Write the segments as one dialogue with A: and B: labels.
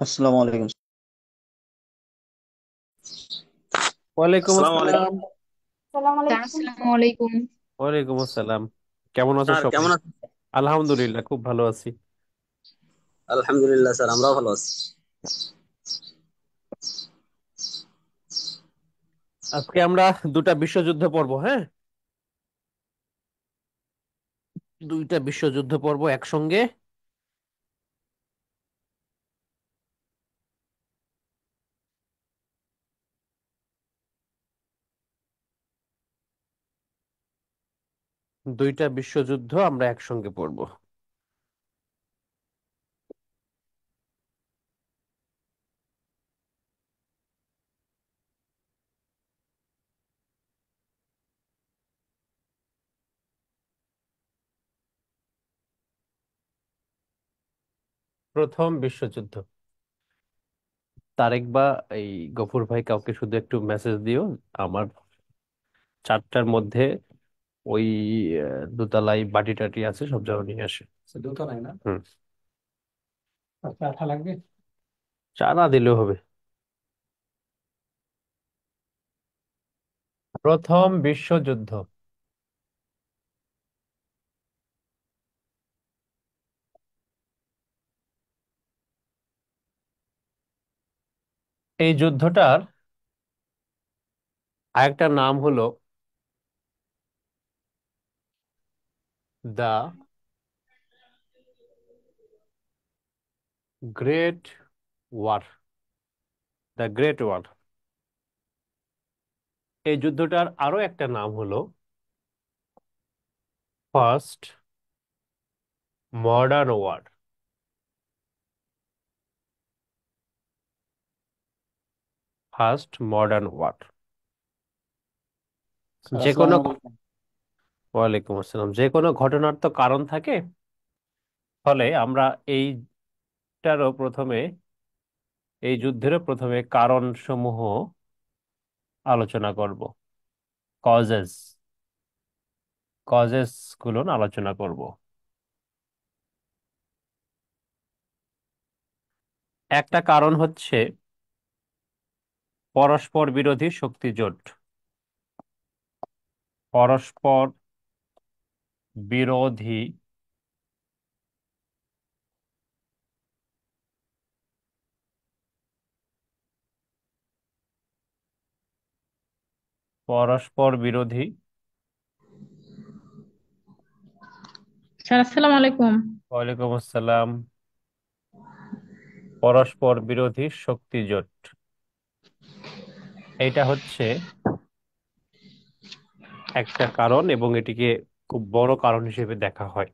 A: আসসালামু আলাইকুম।
B: ওয়ালাইকুম
A: আসসালামু আলাইকুম
B: আসসালাম।
C: আসসালামু আলাইকুম।
B: ওয়ালাইকুম আসসালাম। কেমন আছো
A: স্যার,
B: সবাই?
A: কেমন আছেন?
B: আলহামদুলিল্লাহ, খুব ভালো আছি।
A: আলহামদুলিল্লাহ স্যার, আমরাও ভালো আছি।
B: আজকে আমরা দুটা বিশ্বযুদ্ধ পড়বো, হ্যাঁ? দুইটা বিশ্বযুদ্ধ পড়বো একসঙ্গে। দুইটা বিশ্বযুদ্ধ আমরা একসঙ্গে পড়বো। প্রথম বিশ্বযুদ্ধ। তারেক বা এই গফুর ভাই, কাউকে শুধু একটু মেসেজ দিও। আমার 4টার মধ্যে ওই দোতলায় বাটি টাটি আছে, সব যেন নিয়ে আসে।
C: দোতলায় না?
B: হুম।
C: আচ্ছা, আঠা লাগবে।
B: চা না দিলেও হবে। প্রথম বিশ্বযুদ্ধ। এই যুদ্ধটার আরেকটা নাম হলো the great war. The great war. এই যুদ্ধটার আরো একটা নাম হলো first modern war. First modern war.
C: Sir,
B: যে কোনো
C: আসসালামু আলাইকুম।
B: ওয়ালাইকুম আসসালাম। যে কোনো ঘটনার তো কারণ থাকে, ফলে আমরা এইটারও প্রথমে, এই যুদ্ধেরও প্রথমে কারণ সমূহ আলোচনা করব। কজেস। কজেস গুলো আলোচনা করব। একটা কারণ হচ্ছে পরস্পর বিরোধী শক্তি জোট। পরস্পর বিরোধী পরস্পর বিরোধী
C: স্যার, আসসালামু আলাইকুম।
B: ওয়ালাইকুম আসসালাম। পরস্পর বিরোধী শক্তি জোট, এটা হচ্ছে একটা কারণ এবং এটিকে খুব বড় কারণ হিসেবে দেখা হয়।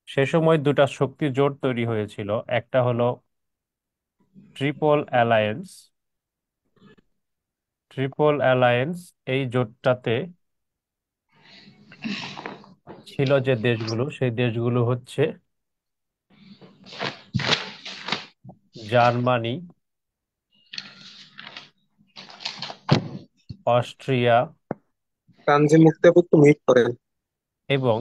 B: সে সময় দুটা শক্তি জোট তৈরি হয়েছিল। একটা হলো ট্রিপল অ্যালায়েন্স। ট্রিপল অ্যালায়েন্স, এই জোটটাতে ছিল যে দেশগুলো, সেই দেশগুলো হচ্ছে জার্মানি, অস্ট্রিয়া
D: তানজিম মুক্তি আপু একটু মিট করেন।
B: এবং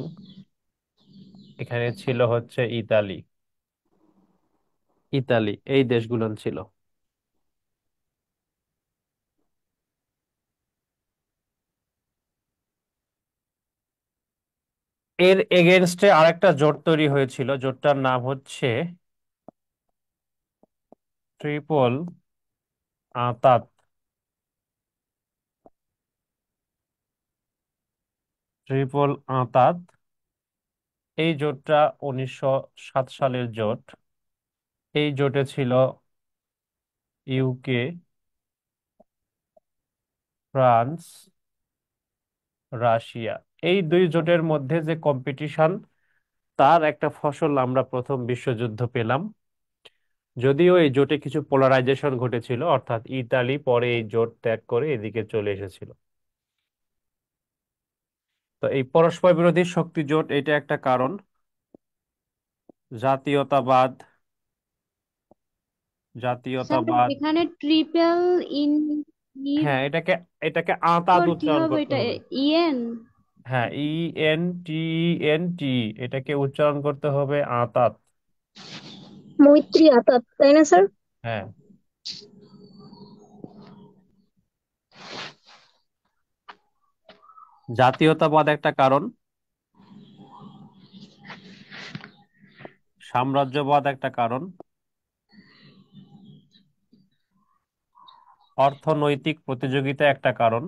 B: এখানে ছিল হচ্ছে ইতালি। ইতালি, এই দেশগুলো ছিল। এর এগেনস্টে আরেকটা জোট তৈরি হয়েছিল, জোটটার নাম হচ্ছে ট্রিপল আঁতাত। ট্রিপল আঁতাত, এই জোটটা 1907 সালের জোট। এই জোটে ছিল ইউকে, ফ্রান্স, রাশিয়া। এই দুই জোটের মধ্যে যে কম্পিটিশন, তার একটা ফসল আমরা প্রথম বিশ্বযুদ্ধ পেলাম। যদিও এই জোটে কিছু পোলারাইজেশন ঘটেছিল, অর্থাৎ ইতালি পরে এই জোট ত্যাগ করে এদিকে চলে এসেছিল। তো এই পরস্পর বিরোধী শক্তি জোট, এটা একটা কারণ। জাতীয়তাবাদ।
E: স্যার,
B: জাতীয়তাবাদ।
E: এখানে ট্রিপল ইন ই
B: হ্যাঁ, এটাকে এটাকে আঁতাত
E: পর কি
B: উচ্চারণ
E: হবে?
B: করতে
E: এটা
B: হবে।
E: ইএন।
B: হ্যাঁ, এন টি, এটাকে উচ্চারণ করতে হবে আঁতাত।
F: মৈত্রী আতাত, তাই না স্যার?
B: হ্যাঁ, জাতীয়তাবাদ একটা কারণ, সাম্রাজ্যবাদ একটা কারণ, অর্থনৈতিক প্রতিযোগিতা একটা কারণ,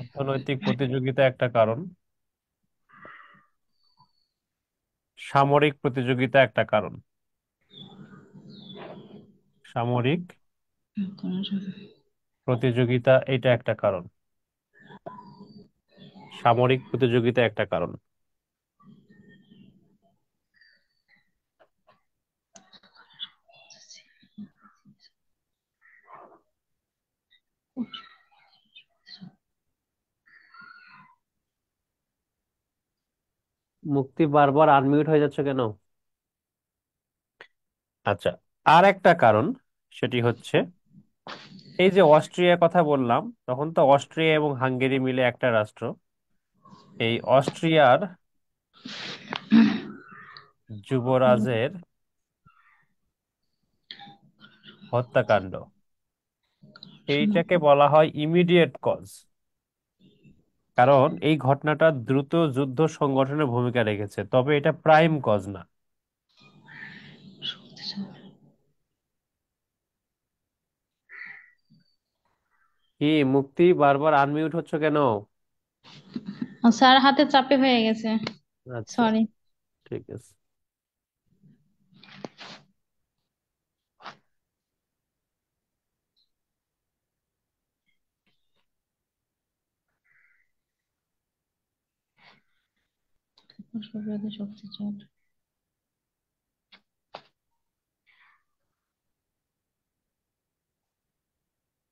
B: অর্থনৈতিক প্রতিযোগিতা একটা কারণ, সামরিক প্রতিযোগিতা একটা কারণ, সামরিক প্রতিযোগিতা এটা একটা কারণ, সামরিক প্রতিযোগিতা একটা কারণ। মুক্তি বারবার আনমিউট হয়ে যাচ্ছে কেন? আচ্ছা, আর একটা কারণ, সেটি হচ্ছে এই যে অস্ট্রিয়ার কথা বললাম, তখন তো অস্ট্রিয়া এবং হাঙ্গেরি মিলে একটা রাষ্ট্র। এই অস্ট্রিয়ার যুবরাজের হত্যাকাণ্ড, এইটাকে বলা হয় ইমিডিয়েট কজ, কারণ এই ঘটনাটা দ্রুত যুদ্ধ সংগঠনের ভূমিকা রেখেছে, তবে এটা প্রাইম কজ না। কি মুক্তি, বারবার আনমিউট হচ্ছে কেন?
C: স্যার হাতে চাপে হয়ে গেছে।
B: আচ্ছা,
C: সরি।
B: ঠিক আছে।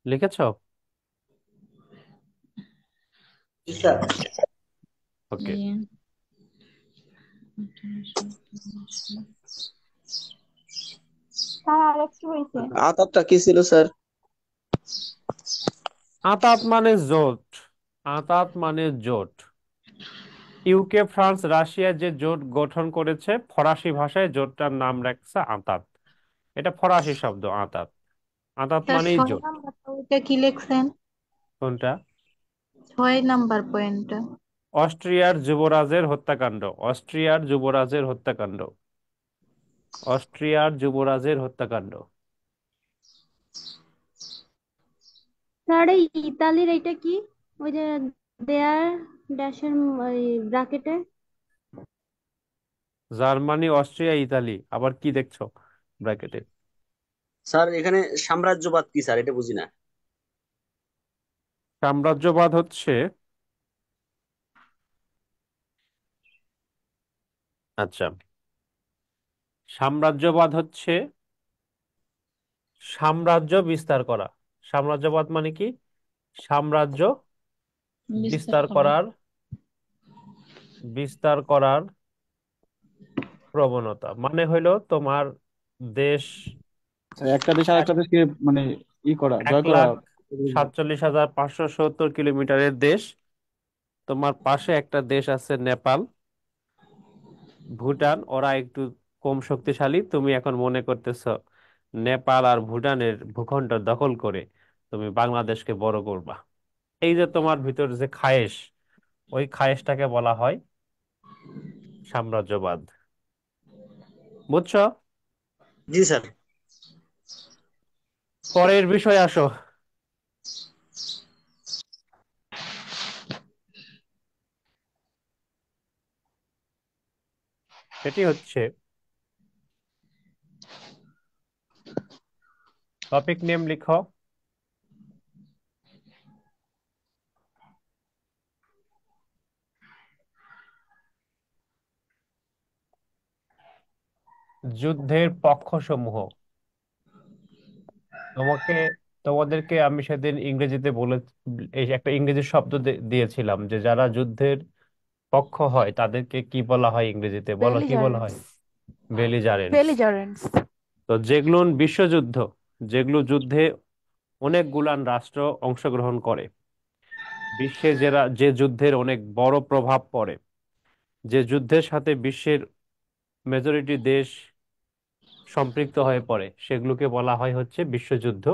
B: লিখেছো?
A: জি স্যার।
B: ওকে।
E: স্যার আরেকটু হয়েছে।
D: আতাতটা কি ছিল স্যার?
B: আঁতাত মানে জোট, আঁতাত মানে জোট। ইউকে, ফ্রান্স, রাশিয়া যে জোট গঠন করেছে, ফরাসি ভাষায় জোটটার নাম রাখছে আঁতাত। এটা ফরাসি শব্দ আঁতাত। আঁতাত
F: স্যার
B: মানেই
F: 6
B: জোট।
F: নাম্বারটা ওইটা কি লিখছেন?
B: কোনটা?
F: 6 নাম্বার পয়েন্টটা।
B: অস্ট্রিয়ার যুবরাজের হত্যাকাণ্ড, অস্ট্রিয়ার যুবরাজের হত্যাকাণ্ড, অস্ট্রিয়ার যুবরাজের হত্যাকাণ্ড।
E: স্যার এই ইতালির এটা কি? ওই যে দেয়ার ড্যাশের ওই ব্র্যাকেটে।
B: জার্মানি, অস্ট্রিয়া, ইতালি, আবার কি দেখছো ব্র্যাকেটে?
A: স্যার এখানে সাম্রাজ্যবাদ কি স্যার, এটা বুঝি না।
B: সাম্রাজ্যবাদ হচ্ছে, আচ্ছা, সাম্রাজ্যবাদ হচ্ছে সাম্রাজ্য বিস্তার করা। সাম্রাজ্যবাদ মানে কি? সাম্রাজ্য
C: বিস্তার
B: বিস্তার
C: করা।
B: করার, বিস্তার করার প্রবণতা, মানে হইলো তোমার দেশ
G: একটা দেশ আর
B: এক
G: একটা দেশকে মানে
B: এক
G: জয় করা।
B: লাখ 47,570 কিলোমিটারের দেশ। তোমার পাশে একটা দেশ আছে নেপাল, ভুটান, ওরা একটু কম শক্তিশালী। তুমি এখন মনে করতেছো নেপাল আর ভুটানের ভূখণ্ড দখল করে তুমি বাংলাদেশকে বড় করবা। এই যে তোমার ভিতর যে খায়েশ, ওই খায়েশটাকে বলা হয় সাম্রাজ্যবাদ। বুঝছো?
A: জি স্যার।
B: পরের বিষয় আসো। সেটি হচ্ছে, টপিক নেম লিখো। যুদ্ধের পক্ষসমূহ। তোমাকে, তোমাদেরকে আমি সেদিন ইংরেজিতে বলে, এই একটা ইংরেজি শব্দ দিয়েছিলাম যে যারা যুদ্ধের পক্ষ হয় তাদেরকে কি বলা হয় ইংরেজিতে, বলো কি বলা হয়?
H: বেলিজারেন্টস।
B: বেলিজারেন্টস।
H: বেলিজারেন্টস।
B: তো যেগুলো বিশ্বযুদ্ধ, যেগুলো যুদ্ধে অনেকগুলান রাষ্ট্র অংশগ্রহণ করে, বিশ্বে যে যুদ্ধের অনেক বড় প্রভাব পড়ে, যে যুদ্ধের সাথে বিশ্বের মেজরিটি দেশ সম্পৃক্ত হয়ে পড়ে, সেগুলোকে বলা হয় হচ্ছে বিশ্বযুদ্ধ।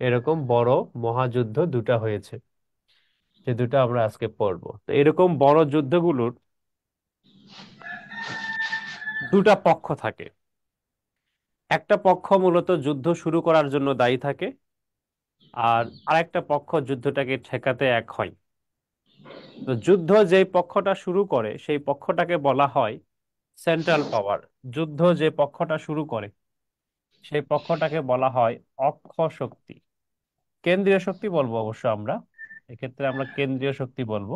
B: এরকম বড় মহাযুদ্ধ দুটা হয়েছে, যে দুটো আমরা আজকে পড়বো। তো এরকম বড় যুদ্ধগুলোর দুটা পক্ষ থাকে। একটা পক্ষ মূলত যুদ্ধ শুরু করার জন্য দায়ী থাকে, আর আরেকটা পক্ষ যুদ্ধটাকে ঠেকাতে এক হয়। তো যুদ্ধ যেই পক্ষটা শুরু করে সেই পক্ষটাকে বলা হয় সেন্ট্রাল পাওয়ার। যুদ্ধ যে পক্ষটা শুরু করে সেই পক্ষটাকে বলা হয় অক্ষ শক্তি। কেন্দ্রীয় শক্তি বলবো অবশ্য আমরা, এক্ষেত্রে আমরা কেন্দ্রীয় শক্তি বলবো,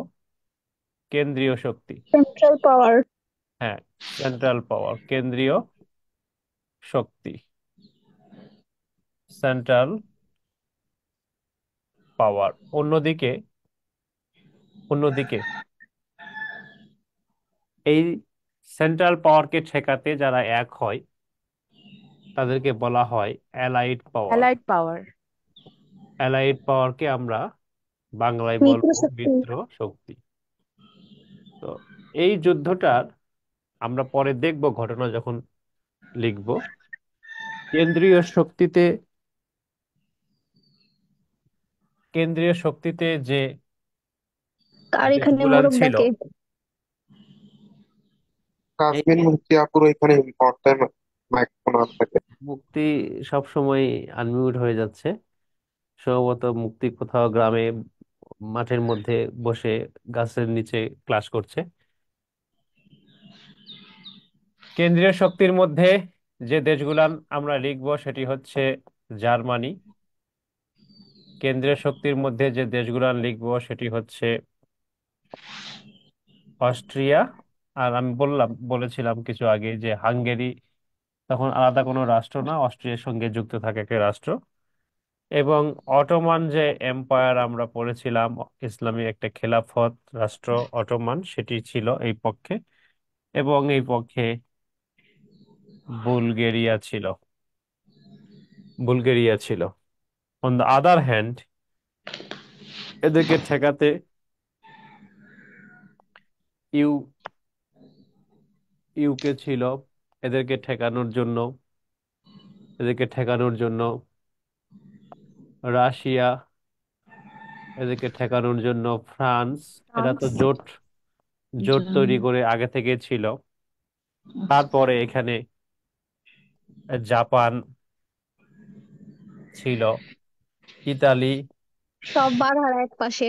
B: কেন্দ্রীয় শক্তি।
E: সেন্ট্রাল পাওয়ার।
B: হ্যাঁ, সেন্ট্রাল পাওয়ার, কেন্দ্রীয় শক্তি, সেন্ট্রাল পাওয়ার। অন্যদিকে অন্যদিকে এই সেন্ট্রাল পাওয়ারকে ঠেকাতে যারা এক হয় তাদেরকে বলা হয় অ্যালাইড পাওয়ার।
H: অ্যালাইড পাওয়ার।
B: অ্যালাইড পাওয়ারকে আমরা বাংলায়
E: মিত্র
B: বলবো
E: শক্তি।
B: মিত্র শক্তি। তো এই যুদ্ধটার আমরা পরে দেখব ঘটনা যখন লিখব। কেন্দ্রীয় শক্তিতে কেন্দ্রীয় শক্তিতে যে
E: কার এখানে
B: দেশগুলান
E: মোরগ
B: ছিল,
E: ডাকে?
B: এই
D: কাশ্মীর মুক্তি আপুর এখানে ইম্পর্টেন্ট মাইক্রোফোন অন থাকে।
B: মুক্তি সব সময় আনমিউট হয়ে যাচ্ছে। সম্ভবত মুক্তি কোথাও গ্রামে মাঠের মধ্যে বসে গাছের নিচে ক্লাস করছে। কেন্দ্রীয় শক্তির মধ্যে যে দেশগুলান আমরা লিখব সেটি হচ্ছে জার্মানি। কেন্দ্রীয় শক্তির মধ্যে যে দেশগুলান লিখব সেটি হচ্ছে অস্ট্রিয়া। আর আমি বলেছিলাম কিছু আগে যে হাঙ্গেরি তখন আলাদা কোনো রাষ্ট্র না, অস্ট্রিয়ার সঙ্গে যুক্ত থাকে একটা রাষ্ট্র। এবং অটোমান যে এম্পায়ার আমরা পড়েছিলাম, ইসলামী একটা খেলাফত রাষ্ট্র অটোমান, সেটি ছিল এই পক্ষে। এবং এই পক্ষে বুলগেরিয়া ছিল, বুলগেরিয়া ছিল। অন দ্য আদার হ্যান্ড, এদেরকে ঠেকাতে ইউ ইউকে ছিল। এদেরকে ঠেকানোর জন্য এদেরকে ঠেকানোর জন্য রাশিয়া, এদেরকে ঠেকানোর জন্য ফ্রান্স। এরা তো
H: ফ্রান্স।
B: জোট জোট তৈরি করে আগে থেকে ছিল। তারপরে এখানে জাপান ছিল, ইতালি।
E: সব বারহারা এক পাশে।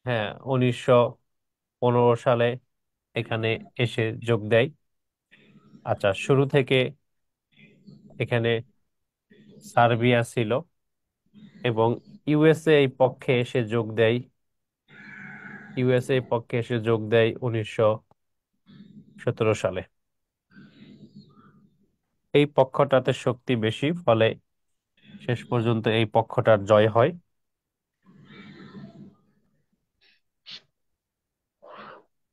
B: হ্যাঁ, 1915 সালে এখানে এসে যোগ দেয়। আচ্ছা, শুরু থেকে এখানে সার্বিয়া ছিল, এবং ইউএসএ এই পক্ষে এসে যোগ দেয়। ইউএসএ পক্ষে এসে যোগ দেয় 1917 সালে। এই পক্ষটাতে শক্তি বেশি, ফলে শেষ পর্যন্ত এই পক্ষটার জয় হয়।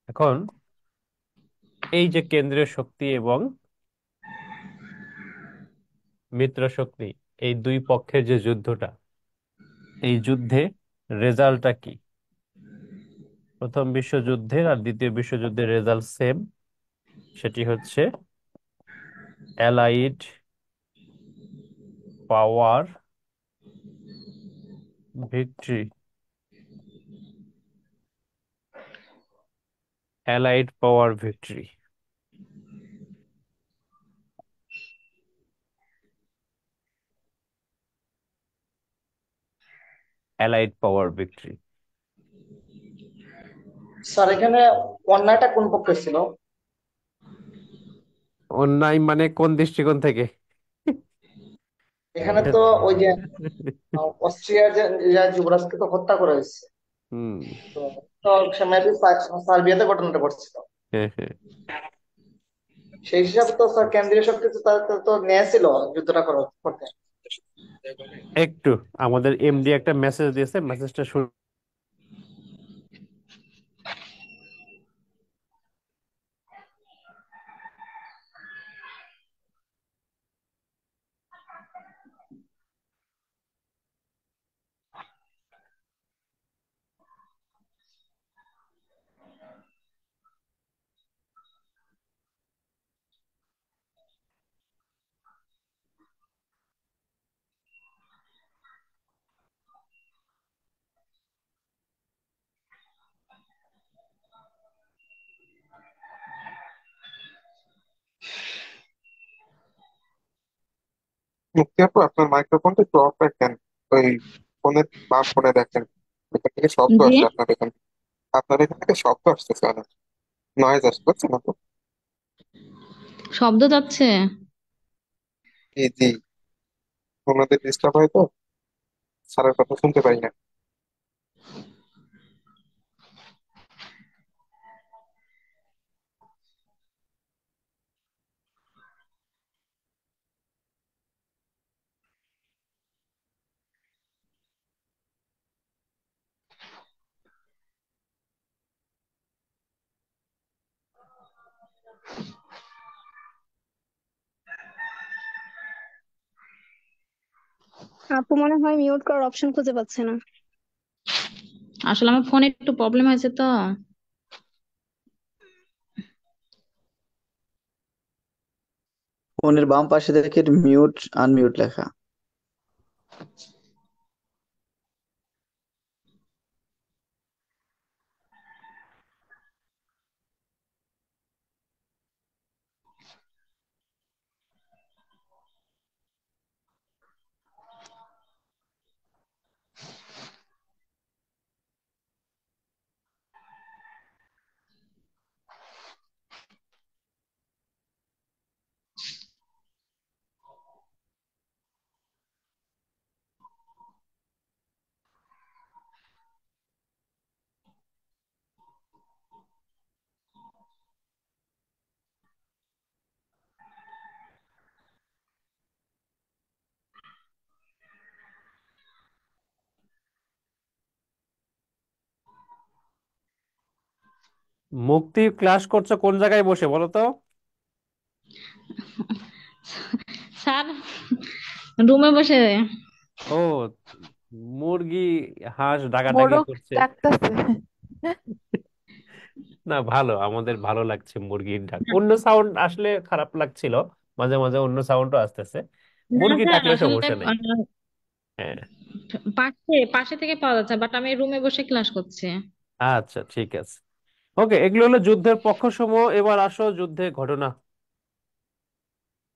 B: এখন এই যে কেন্দ্রীয় শক্তি এবং মিত্র শক্তি, এই দুই পক্ষের যে যুদ্ধটা, এই যুদ্ধে রেজাল্টটা কি? প্রথম বিশ্বযুদ্ধের আর দ্বিতীয় বিশ্বযুদ্ধের রেজাল্ট সেম, সেটি হচ্ছে অ্যালাইড পাওয়ার ভিক্টরি। অ্যালাইড পাওয়ার ভিক্টরি। অ্যালাইড পাওয়ার ভিক্টরি।
I: স্যার এখানে অন্যায়টা কোন পক্ষে ছিল?
B: অন্যায় মানে কোন দৃষ্টিকোণ থেকে?
I: এখানে তো ওই যে অস্ট্রিয়ার যে যে যুবরাজকে তো হত্যা করা হয়েছে।
B: হুম।
I: তো তো সে মেবি সার্বিয়াতে ঘটনাটা ঘটছিল।
B: হ্যাঁ, হ্যাঁ।
I: সেই হিসাবে তো স্যার কেন্দ্রীয় শক্তি তো তাদের তো ন্যায় ছিল যুদ্ধটা করতে।
B: একটু আমাদের এমডি একটা মেসেজ দিয়েছে, মেসেজটা শুরু।
D: মুক্তি আপু, আপনার মাইক্রোফোনটা একটু অফ রাখেন। ওই ফোনের বাম ফোনে দেখেন, এখান থেকে শব্দ
C: জি,
D: আসছে আপনার এখান থেকে শব্দ আসতেছে অনেক, নয়েজ আসছে, বুঝছেন আপু?
C: শব্দ যাচ্ছে।
D: জি জি, ওনাদের ডিস্টার্ব হয় তো, স্যারের কথা শুনতে পাই না।
E: আপু মনে হয় মিউট করার অপশন খুঁজে পাচ্ছে না।
C: আসলে আমার ফোনে একটু প্রবলেম হয়েছে তো।
H: ফোনের বাম পাশে দেখে মিউট আনমিউট লেখা।
B: মুক্তি ক্লাস করছো কোন জায়গায় বসে বলো তো?
C: স্যার, রুমে বসে।
B: ও, মুরগি হাঁস ডাকাডাকি
F: মোরগ
B: করছে।
F: ডাকতেছে।
B: না, ভালো, আমাদের ভালো লাগছে মুরগির ডাক। অন্য সাউন্ড আসলে খারাপ লাগছিল, মাঝে মাঝে অন্য সাউন্ডও আসতেছে।
C: না
B: মুরগি
C: স্যার,
B: ডাকলে
C: আসলে
B: সমস্যা নেই। হ্যাঁ,
C: পাশে পাশে থেকে পাওয়া যাচ্ছে, বাট আমি রুমে বসে ক্লাস করছি।
B: আচ্ছা, ঠিক আছে। ওকে, এগুলো হলো যুদ্ধের পক্ষসমূহ। এবার আসো যুদ্ধের ঘটনা।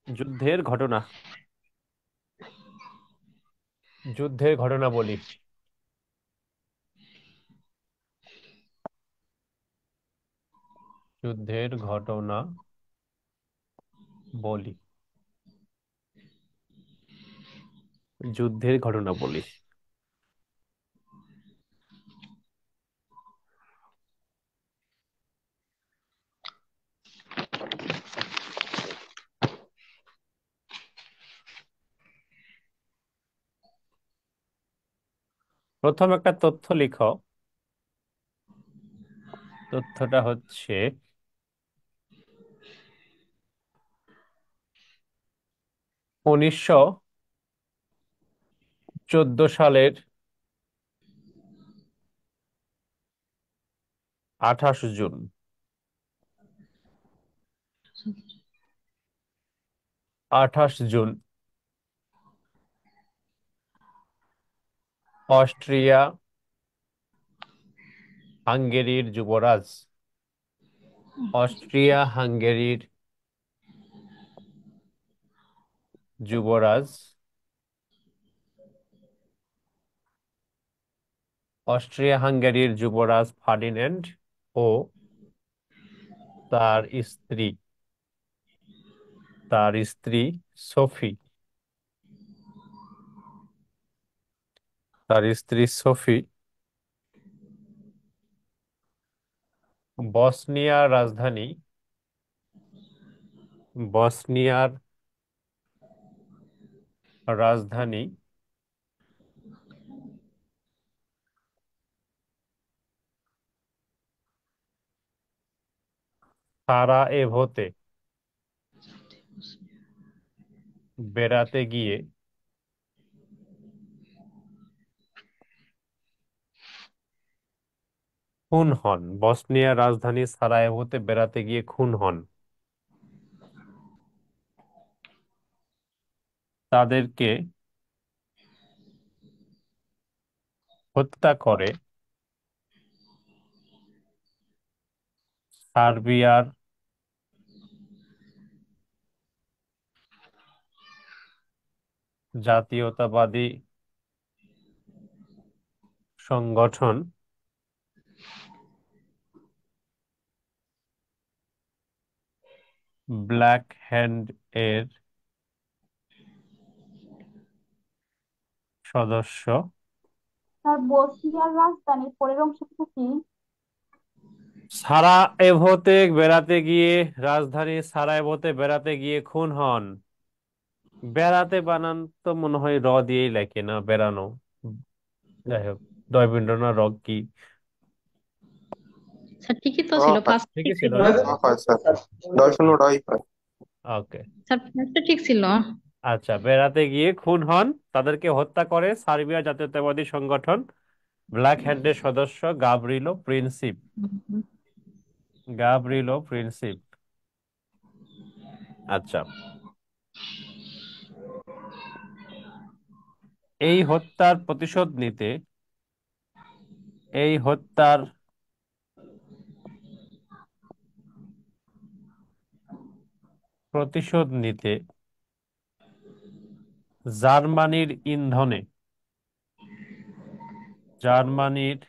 B: যুদ্ধের ঘটনা, যুদ্ধের ঘটনা বলি। যুদ্ধের ঘটনা বলি, যুদ্ধের ঘটনা বলি। প্রথম একটা তথ্য লিখো। তথ্যটা হচ্ছে 1914 সালের 28 জুন। 28 জুন অস্ট্রিয়া হাঙ্গেরির যুবরাজ, অস্ট্রিয়া হাঙ্গেরির যুবরাজ, অস্ট্রিয়া হাঙ্গেরির যুবরাজ ফার্ডিন্যান্ড ও তার স্ত্রী, তার স্ত্রী সোফি, তার স্ত্রী সোফি বসনিয়ার রাজধানী, বসনিয়ার রাজধানী সারায়েভোতে বেড়াতে গিয়ে খুন হন। বসনিয়ার রাজধানী সারায়েভোতে বেড়াতে গিয়ে খুন হন। তাদেরকে হত্যা করে সার্বিয়ার জাতীয়তাবাদী সংগঠন ব্ল্যাক হ্যান্ড এর সদস্য
E: স্যার বসনিয়ার রাজধানীর পরের অংশটা কি?
B: সারায়েভোতে বেড়াতে গিয়ে সারায়েভোতে বেড়াতে গিয়ে খুন হন। বেড়াতে বানান তো মনে হয় র দিয়েই লেখে না, বেড়ানো। যাই হোক, ডয়বিন্দ্রনাথ রক কি
C: স্যার ঠিকই তো
D: র
C: ছিল,
D: হয়,
C: ফার্স্ট ঠিক
B: ঠিকই ছিল
C: ছিল।
B: না?
D: র হয় স্যার, ডয় শূন্য ডয় হয়।
B: ওকে,
C: স্যার ফার্স্টটা ঠিক ছিল।
B: আচ্ছা। বেড়াতে গিয়ে খুন হন, তাদেরকে হত্যা করে সার্বিয়া জাতীয়তাবাদী সংগঠন ব্ল্যাক হ্যান্ডের সদস্য গাবরিলো প্রিন্সিপ। গাবরিলো প্রিন্সিপ। আচ্ছা, এই হত্যার প্রতিশোধ নিতে এই হত্যার প্রতিশোধ নিতে জার্মানির ইন্ধনে জার্মানির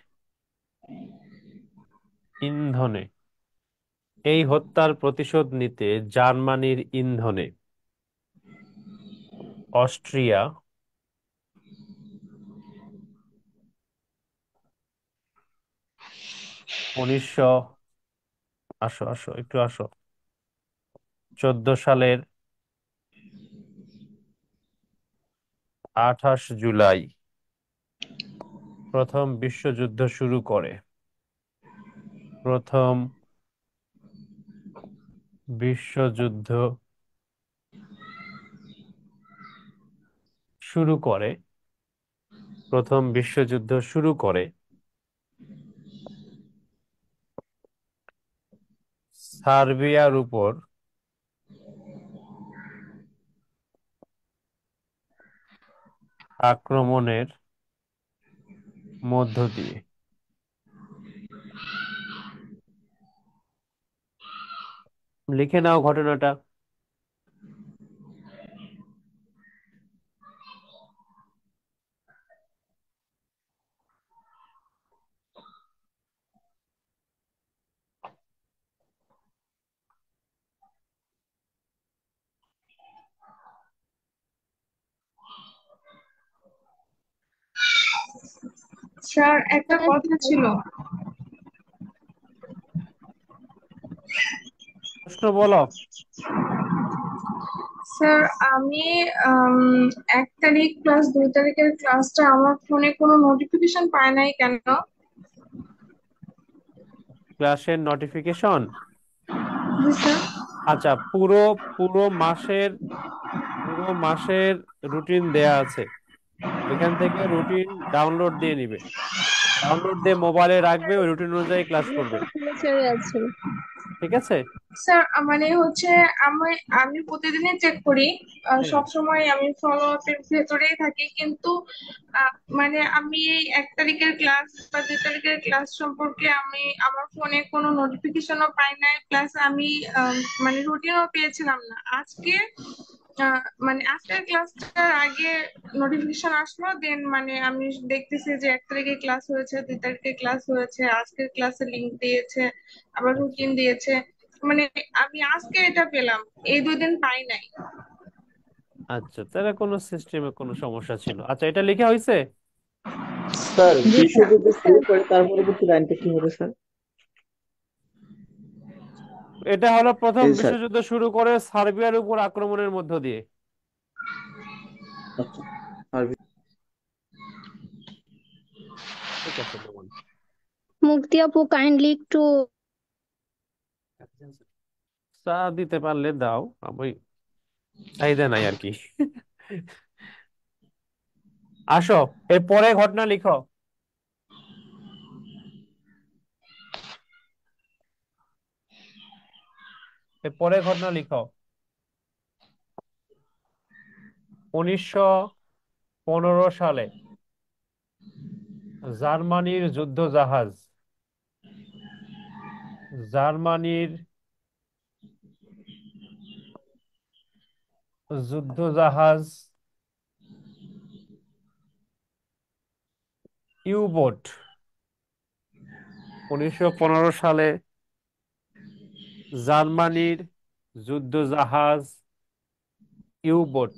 B: ইন্ধনে এই হত্যার প্রতিশোধ নিতে জার্মানির ইন্ধনে অস্ট্রিয়া 1900 আসো আসো একটু আসো 14 সালের 28 জুলাই প্রথম বিশ্বযুদ্ধ শুরু করে। প্রথম বিশ্বযুদ্ধ শুরু করে প্রথম বিশ্বযুদ্ধ শুরু করে সার্বিয়ার উপর আক্রমণের মধ্য দিয়ে। লিখে নাও ঘটনাটা।
J: স্যার একটা কথা ছিল।
B: প্রশ্ন বলো।
J: স্যার আমি 1 তারিখ প্লাস 2 তারিখের ক্লাসটা আমার ফোনে কোনো নোটিফিকেশন পায় নাই কেন?
B: ক্লাসের নোটিফিকেশন?
J: জি স্যার।
B: আচ্ছা, পুরো পুরো মাসের পুরো মাসের রুটিন দেয়া আছে। ওইখান থেকে রুটিন ডাউনলোড দিয়ে নিবে, ডাউনলোড দিয়ে মোবাইলে রাখবে, ওই রুটিন অনুযায়ী ক্লাস করবে। ঠিক আছে?
J: স্যার মানে হচ্ছে আমি আমি প্রতিদিনই চেক করি,
B: হুম।
J: সব সময় আমি ফলো আপের ভেতরেই থাকি, কিন্তু মানে আমি এই 1 তারিখের ক্লাস বা 2 তারিখের ক্লাস সম্পর্কে আমি আমার ফোনে কোনো নোটিফিকেশনও পাই নাই, প্লাস আমি মানে রুটিনও পেয়েছিলাম না। আজকে মানে আজকের ক্লাসটার আগে নোটিফিকেশন আসলো, দেন মানে আমি দেখতেছি যে 1 তারিখে ক্লাস হয়েছে, 2 তারিখে ক্লাস হয়েছে, আজকের ক্লাসে লিংক দিয়েছে, আবার
B: আচ্ছা
J: রুটিন দিয়েছে। মানে আমি আজকে এটা পেলাম, এই 2 দিন পাই নাই।
B: আচ্ছা, তাহলে কোনো সিস্টেমে কোনো সমস্যা ছিল। আচ্ছা, এটা লেখা হয়েছে?
H: স্যার
J: জি স্যার।
H: বিশ্বযুদ্ধ শুরু করে তার পরবর্তী লাইনটা কি হবে স্যার?
B: এটা হলো প্রথম
H: এই স্যার।
B: বিশ্বযুদ্ধ শুরু করে সার্বিয়ার উপর আক্রমণের মধ্য দিয়ে।
H: আচ্ছা। আর
B: ঠিক আছে, নোমান।
E: মুক্তি আপু কাইন্ডলি একটু
B: চা দিতে পারলে দাও, আমি চাহিদা নাই আর কি। আসো, এর পরে ঘটনা লিখো। এর পরে ঘটনা লিখো। 1915 সালে জার্মানির যুদ্ধজাহাজ জার্মানির যুদ্ধজাহাজ ইউবোট 1915 সালে জার্মানির যুদ্ধ জাহাজ ইউবোট।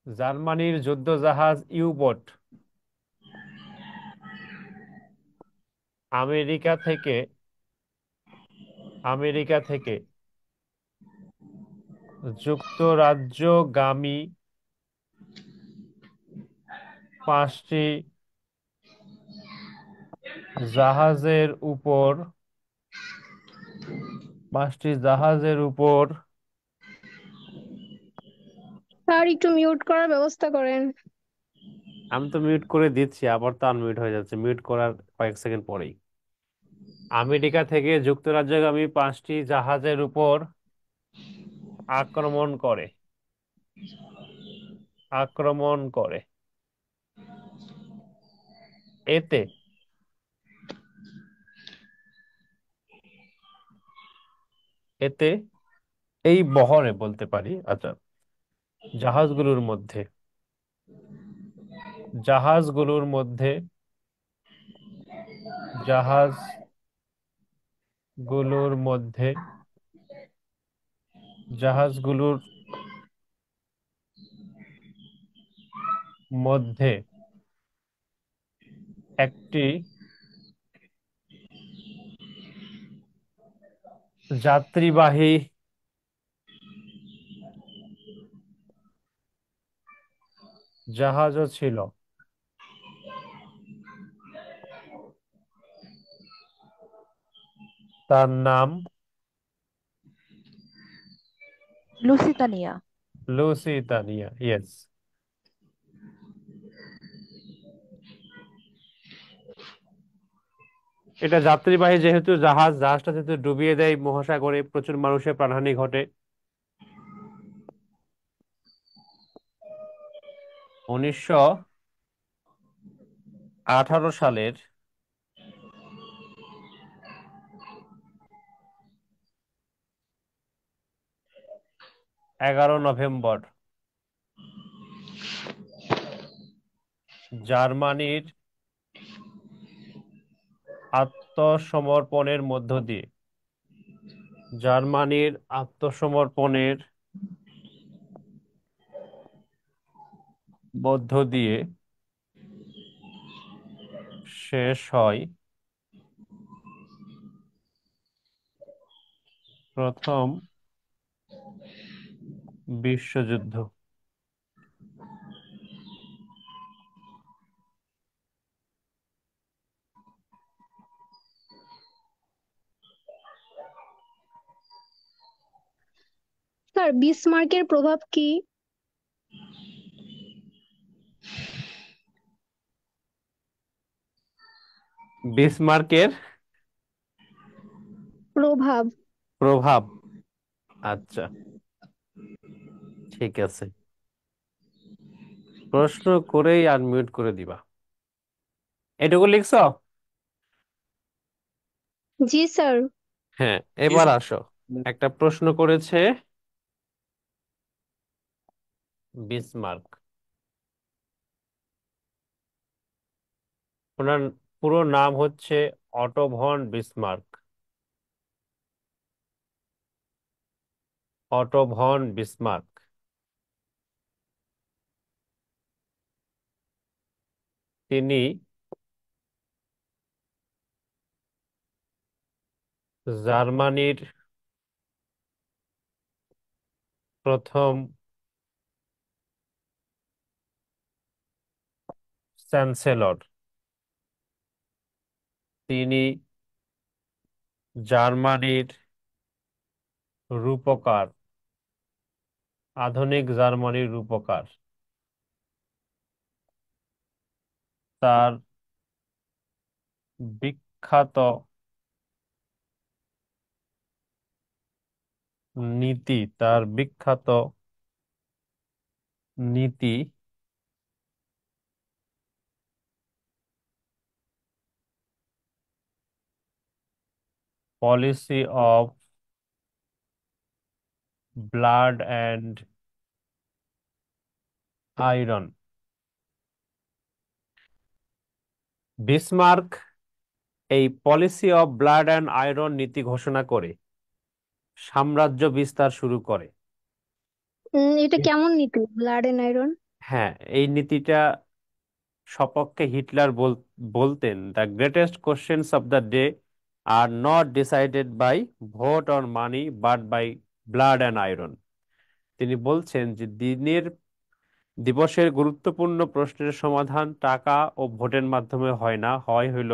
B: জার্মানির যুদ্ধ জাহাজ ইউবোট আমেরিকা থেকে যুক্তরাজ্যগামী 5টি জাহাজের উপর 5টি জাহাজের উপর।
E: স্যার একটু মিউট করার ব্যবস্থা করেন।
B: আমি তো মিউট করে দিচ্ছি, আবার তো আনমিউট হয়ে যাচ্ছে মিউট করার কয়েক সেকেন্ড পরেই। আমেরিকা থেকে যুক্তরাজ্যগামী 5টি জাহাজের উপর আক্রমণ করে এতে এতে এই বহরে বলতে পারি। আচ্ছা, জাহাজগুলোর মধ্যে জাহাজগুলোর মধ্যে জাহাজগুলোর মধ্যে জাহাজগুলোর মধ্যে একটি যাত্রীবাহী জাহাজও ছিল। তার নাম
F: লুসিতানিয়া।
B: লুসিতানিয়া। ইয়েস। এটা যাত্রীবাহী যেহেতু জাহাজটা যেহেতু ডুবিয়ে দেয় মহাসাগরে, প্রচুর মানুষের প্রাণহানি ঘটে। 1918 সালের 11 নভেম্বর জার্মানির আত্মসমর্পণের মধ্য দিয়ে জার্মানির আত্মসমর্পণের মধ্য দিয়ে শেষ হয় প্রথম বিশ্বযুদ্ধ।
E: স্যার বিসমার্কের প্রভাব কি?
B: বিসমার্কের
E: প্রভাব।
B: প্রভাব। আচ্ছা, ঠিক আছে, প্রশ্ন করেই আনমিউট করে দিবা। এটুকু লিখছো?
E: জি স্যার।
B: হ্যাঁ, এবার আসো। একটা প্রশ্ন করেছে বিসমার্ক। ওনার পুরো নাম হচ্ছে Otto von Bismarck. Otto von Bismarck তিনি জার্মানির প্রথম চ্যান্সেলর। তিনি জার্মানির রূপকার, আধুনিক জার্মানির রূপকার। তার বিখ্যাত নীতি policy of blood and iron. Bismarck এই policy of blood and iron নীতি ঘোষণা করে সাম্রাজ্য বিস্তার শুরু করে।
E: এটা কেমন নীতি, ব্লাড এন্ড আয়রন?
B: হ্যাঁ, এই নীতিটা সপক্ষে হিটলার বলতেন, the greatest questions of the day are not decided by vote or money but by blood and iron. তিনি বলছেন যে দিবসের গুরুত্বপূর্ণ প্রশ্নের সমাধান টাকা ও ভোটের মাধ্যমে হয় না, হইল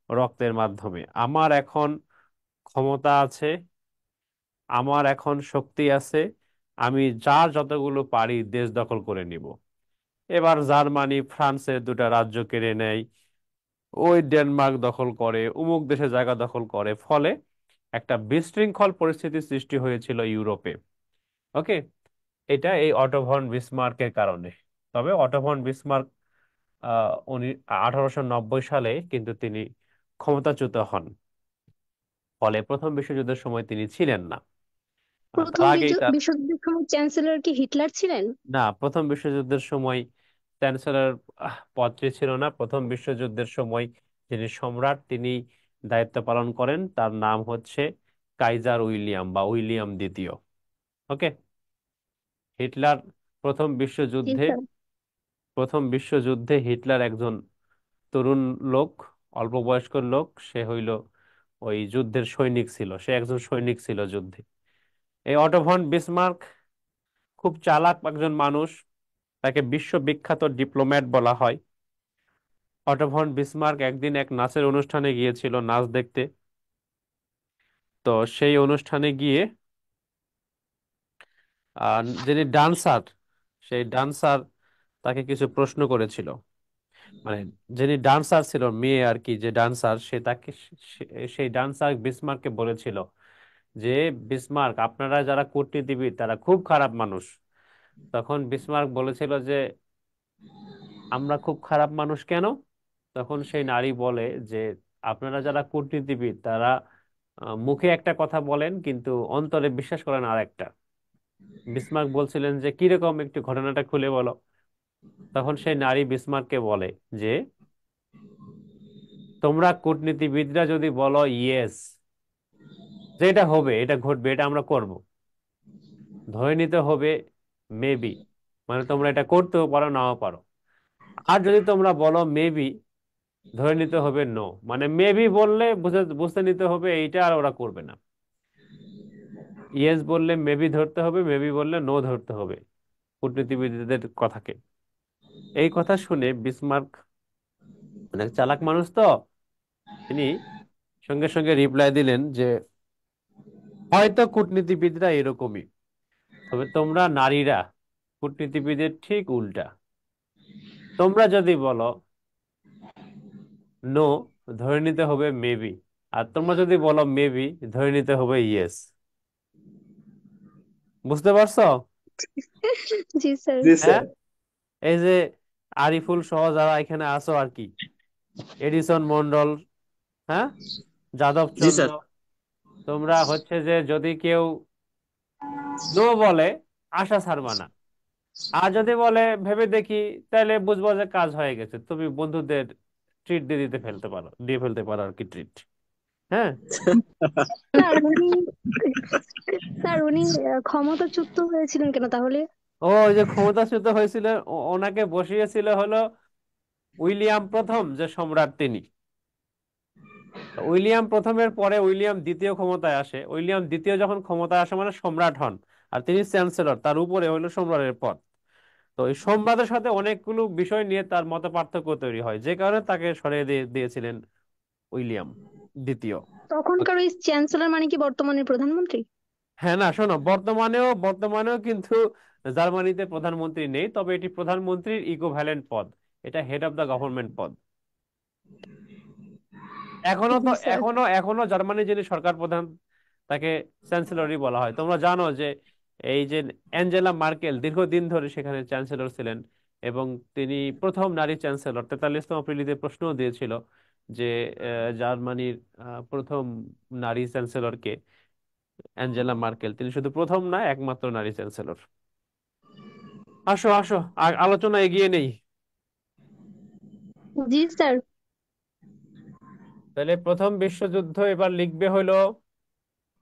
B: রক্তের মাধ্যমে। আমার এখন ক্ষমতা আছে, আমার এখন শক্তি আছে, আমি যার যতগুলো পারি দেশ দখল করে নিব। এবার জার্মানি ফ্রান্সের দুটা রাজ্য কেড়ে নেয়, ওই ডেনমার্ক দখল করে, অমুক দেশে জায়গা দখল করে, ফলে একটা বিশৃঙ্খল পরিস্থিতি সৃষ্টি হয়েছিল ইউরোপে। ওকে, এটা এই অটো ভন বিসমার্কের কারণে। তবে অটো ভন বিসমার্ক উনি 1890 সালে কিন্তু তিনি ক্ষমতাচ্যুত হন, ফলে প্রথম বিশ্বযুদ্ধের সময় তিনি ছিলেন না। তার
E: প্রথম
B: আগেই তার
E: বিশ্বযুদ্ধের সময় চ্যান্সেলর কি হিটলার ছিলেন?
B: না, প্রথম বিশ্বযুদ্ধের সময় চ্যান্সেলর পদটি ছিল না। প্রথম বিশ্বযুদ্ধের সময় যিনি সম্রাট তিনি দায়িত্ব পালন করেন, তার নাম হচ্ছে কাইজার উইলিয়াম বা উইলিয়াম দ্বিতীয়। ওকে, হিটলার প্রথম
E: জি
B: বিশ্বযুদ্ধে
E: স্যার।
B: প্রথম বিশ্বযুদ্ধে হিটলার একজন তরুণ লোক, অল্প বয়স্ক লোক। সে হইল ওই যুদ্ধের সৈনিক ছিল, সে একজন সৈনিক ছিল যুদ্ধে। এই অটো ভন বিসমার্ক খুব চালাক একজন মানুষ, তাকে বিশ্ববিখ্যাত ডিপ্লোম্যাট বলা হয়। অটো ভন বিসমার্ক একদিন এক নাচের অনুষ্ঠানে গিয়েছিল, নাচ দেখতে। তো সেই অনুষ্ঠানে গিয়ে যিনি ডান্সার, সেই ডান্সার তাকে কিছু প্রশ্ন করেছিল। মানে যিনি ডান্সার ছিল, মেয়ে আর কি, যে ডান্সার সে তাকে সেই ডান্সার বিসমার্ককে বলেছিল যে, বিসমার্ক আপনারা যারা কূটনীতিবিদ তারা খুব খারাপ মানুষ। তখন বিসমার্ক বলেছিল যে, আমরা খুব খারাপ মানুষ কেন? তখন সেই নারী বলে যে, আপনারা যারা কূটনীতিবিদ তারা মুখে একটা কথা বলেন কিন্তু অন্তরে বিশ্বাস করেন আর একটা। বিসমার্ক বলছিলেন যে কিরকম, একটু ঘটনাটা খুলে বলো। তখন সেই নারী বিসমার্ককে বলে যে, তোমরা কূটনীতিবিদরা যদি বলো ইয়েস, যে এটা হবে, এটা ঘটবে, এটা আমরা করব, ধরে নিতে হবে মেবি, মানে তোমরা এটা করতেও পারো নাও পারো। আর যদি তোমরা বলো মেবি, ধরে নিতে হবে নো, মানে মেবি বললে বুঝতে নিতে হবে এইটা আর ওরা করবে না। ইয়েস বললে মেবি ধরতে হবে, মেবি বললে নো ধরতে হবে কূটনীতিবিদদের কথাকে। এই কথা শুনে বিসমার্ক অনেক চালাক মানুষ, তো তিনি সঙ্গে সঙ্গে রিপ্লাই দিলেন যে, হয়তো কূটনীতিবিদরা এরকমই, তবে তোমরা নারীরা কূটনীতিবিদের ঠিক উল্টা। তোমরা যদি বলো নো, ধরে নিতে হবে মেবি, আর তোমরা যদি বলো মেবি, ধরে নিতে হবে ইয়েস। বুঝতে পারছো?
E: জি স্যার।
H: জি
B: হ্যাঁ,
H: স্যার।
B: এই যে আরিফুল সহ যারা এখানে আছো আর কি, এডিসন মন্ডল, হ্যাঁ, যাদব
A: জি
B: চন্দ্র,
A: স্যার।
B: তোমরা হচ্ছে যে যদি কেউ নো বলে আশা ছাড়বা না, আর যদি বলে ভেবে দেখি, তাহলে বুঝবো যে কাজ হয়ে গেছে, তুমি বন্ধুদের ট্রিট দিয়ে ফেলতে পারো আর কি, ট্রিট। হ্যাঁ,
E: স্যার উনি স্যার উনি ক্ষমতাচ্যুত হয়েছিলেন কেন তাহলে?
B: ও ওই যে ক্ষমতাচ্যুত হয়েছিল, ওনাকে বসিয়েছিল হলো উইলিয়াম প্রথম যে সম্রাট তিনি। তো উইলিয়াম প্রথমের পরে উইলিয়াম দ্বিতীয় ক্ষমতায় আসে। উইলিয়াম দ্বিতীয় যখন ক্ষমতায় আসে মানে সম্রাট হন, আর তিনি চ্যান্সেলর, তার উপরে হইলো সম্রাটের পদ। তো এই সম্রাটের সাথে অনেকগুলো বিষয় নিয়ে তার মত পার্থক্য তৈরি হয়, যে কারণে তাকে সরিয়ে দিয়েছিলেন উইলিয়াম দ্বিতীয়।
E: তখনকার ওই চ্যান্সেলর মানে কি বর্তমানের প্রধানমন্ত্রী?
B: হ্যাঁ, না শোনো, বর্তমানেও কিন্তু জার্মানিতে প্রধানমন্ত্রী নেই, তবে এটি প্রধানমন্ত্রীর ইকুইভ্যালেন্ট পদ, এটা হেড অফ দ্য গভর্নমেন্ট পদ। এখনো তো
E: জি স্যার।
B: এখনো এখনো জার্মানির যিনি সরকার প্রধান তাকে চ্যান্সেলরই বলা হয়। তোমরা জানো যে এই যে অ্যাঞ্জেলা মার্কেল দীর্ঘদিন ধরে সেখানে চ্যান্সেলর ছিলেন, এবং তিনি প্রথম নারী চ্যান্সেলর। 43তম প্রিলিতে প্রশ্নও দিয়েছিল যে জার্মানির প্রথম নারী চ্যান্সেলর কে। অ্যাঞ্জেলা মার্কেল, তিনি শুধু প্রথম না, একমাত্র নারী চ্যান্সেলর। আসো আসো, আলোচনা এগিয়ে নেই।
E: জি স্যার।
B: তাহলে প্রথম বিশ্বযুদ্ধ এবার লিখবে হলো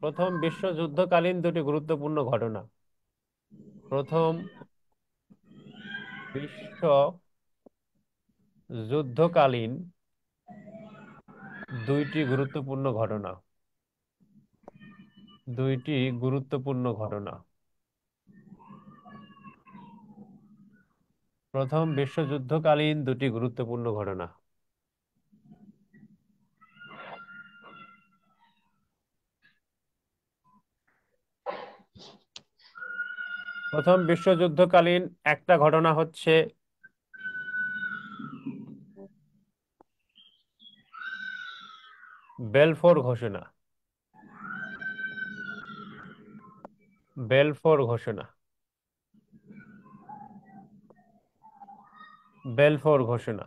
B: প্রথম বিশ্বযুদ্ধকালীন দুটি গুরুত্বপূর্ণ ঘটনা। প্রথম বিশ্ব যুদ্ধকালীন দুইটি গুরুত্বপূর্ণ ঘটনা। দুইটি গুরুত্বপূর্ণ ঘটনা। প্রথম বিশ্বযুদ্ধকালীন দুটি গুরুত্বপূর্ণ ঘটনা। প্রথম বিশ্বযুদ্ধকালীন একটা ঘটনা হচ্ছে বেলফোর ঘোষণা। বেলফোর ঘোষণা। বেলফোর ঘোষণা।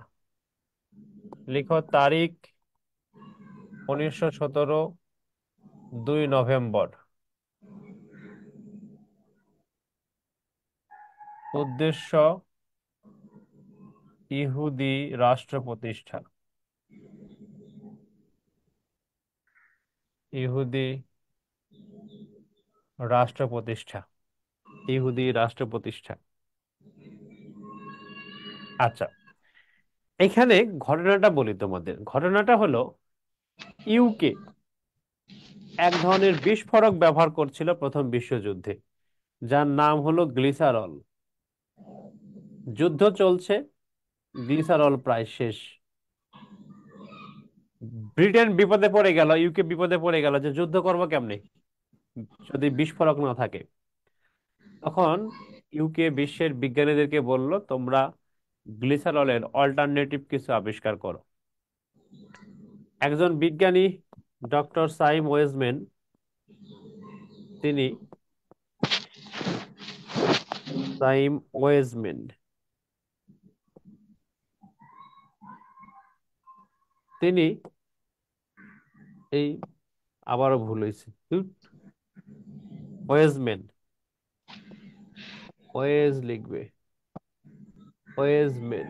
B: লিখো তারিখ 1917, 2 নভেম্বর। উদ্দেশ্য ইহুদি রাষ্ট্র প্রতিষ্ঠা। ইহুদি রাষ্ট্র প্রতিষ্ঠা। ইহুদি রাষ্ট্র প্রতিষ্ঠা। আচ্ছা, এখানে ঘটনাটা বলি তোমাদের। ঘটনাটা হলো ইউকে এক ধরনের বিস্ফোরক ব্যবহার করছিল প্রথম বিশ্বযুদ্ধে, যার নাম হলো গ্লিসারল। যুদ্ধ চলছে, গ্লিসারল প্রায় শেষ। ব্রিটেন বিপদে পড়ে গেল, ইউকে বিপদে পড়ে গেল যে যুদ্ধ করবো কেমনে যদি বিস্ফোরক না থাকে। তখন ইউকে বিশ্বের বিজ্ঞানীদেরকে বলল, তোমরা গ্লিসারলের অল্টারনেটিভ কিছু আবিষ্কার করো। একজন বিজ্ঞানী ডক্টর সাইম ওয়েজম্যান, তিনি সাইম ওয়েজম্যান তিনি এই আবারও ভুল হয়েছে, ওয়েজম্যান, ওয়েজ লিখবে, ওয়েজম্যান।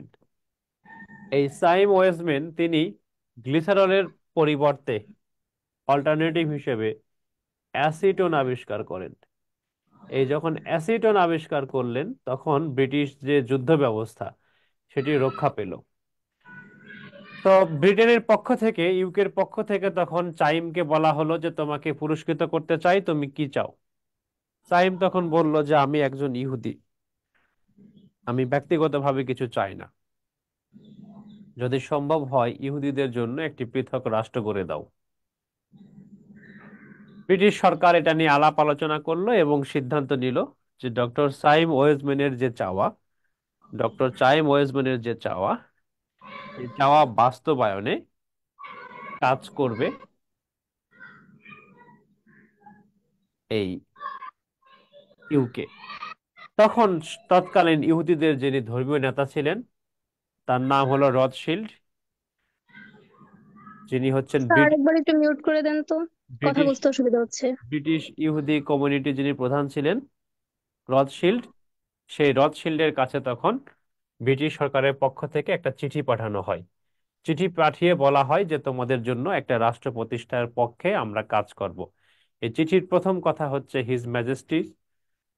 B: এই সাইম ওয়েজম্যান তিনি গ্লিসারলের পরিবর্তে অল্টারনেটিভ হিসেবে অ্যাসিটোন আবিষ্কার করেন। এই যখন অ্যাসিটোন আবিষ্কার করলেন, তখন ব্রিটিশ যে যুদ্ধ ব্যবস্থা সেটি রক্ষা পেল। তো ব্রিটেনের পক্ষ থেকে, ইউকের পক্ষ থেকে তখন চাইমকে বলা হলো যে তোমাকে পুরস্কৃত করতে চাই, তুমি কি চাও? চাইম তখন বলল যে আমি একজন ইহুদি, আমি ব্যক্তিগতভাবে কিছু চাই না, যদি সম্ভব হয় ইহুদিদের জন্য একটি পৃথক রাষ্ট্র গড়ে দাও। ব্রিটিশ সরকার এটা নিয়ে আলাপ আলোচনা করলো এবং সিদ্ধান্ত নিল যে ডক্টর সাইম ওয়েজম্যানের যে চাওয়া, ডক্টর চাইম ওয়েজম্যানের যে চাওয়া, এই চাওয়া বাস্তবায়নে কাজ করবে এই ইউকে। তখন তৎকালীন ইহুদিদের যিনি ধর্মীয় নেতা ছিলেন, তার নাম হলো রথশিল্ড, যিনি হচ্ছেন
E: স্যার একবার একটু মিউট করে দেন তো, কথা
B: ব্রিটিশ
E: বুঝতে অসুবিধা হচ্ছে।
B: ব্রিটিশ ইহুদি কমিউনিটি যিনি প্রধান ছিলেন, রথশিল্ড। সেই রথশিল্ডের কাছে তখন ব্রিটিশ সরকারের পক্ষ থেকে একটা চিঠি পাঠানো হয়। চিঠি পাঠিয়ে বলা হয় যে তোমাদের জন্য একটা রাষ্ট্র প্রতিষ্ঠার পক্ষে আমরা কাজ করব। এই চিঠির প্রথম কথা হচ্ছে হিজ ম্যাজেস্টি,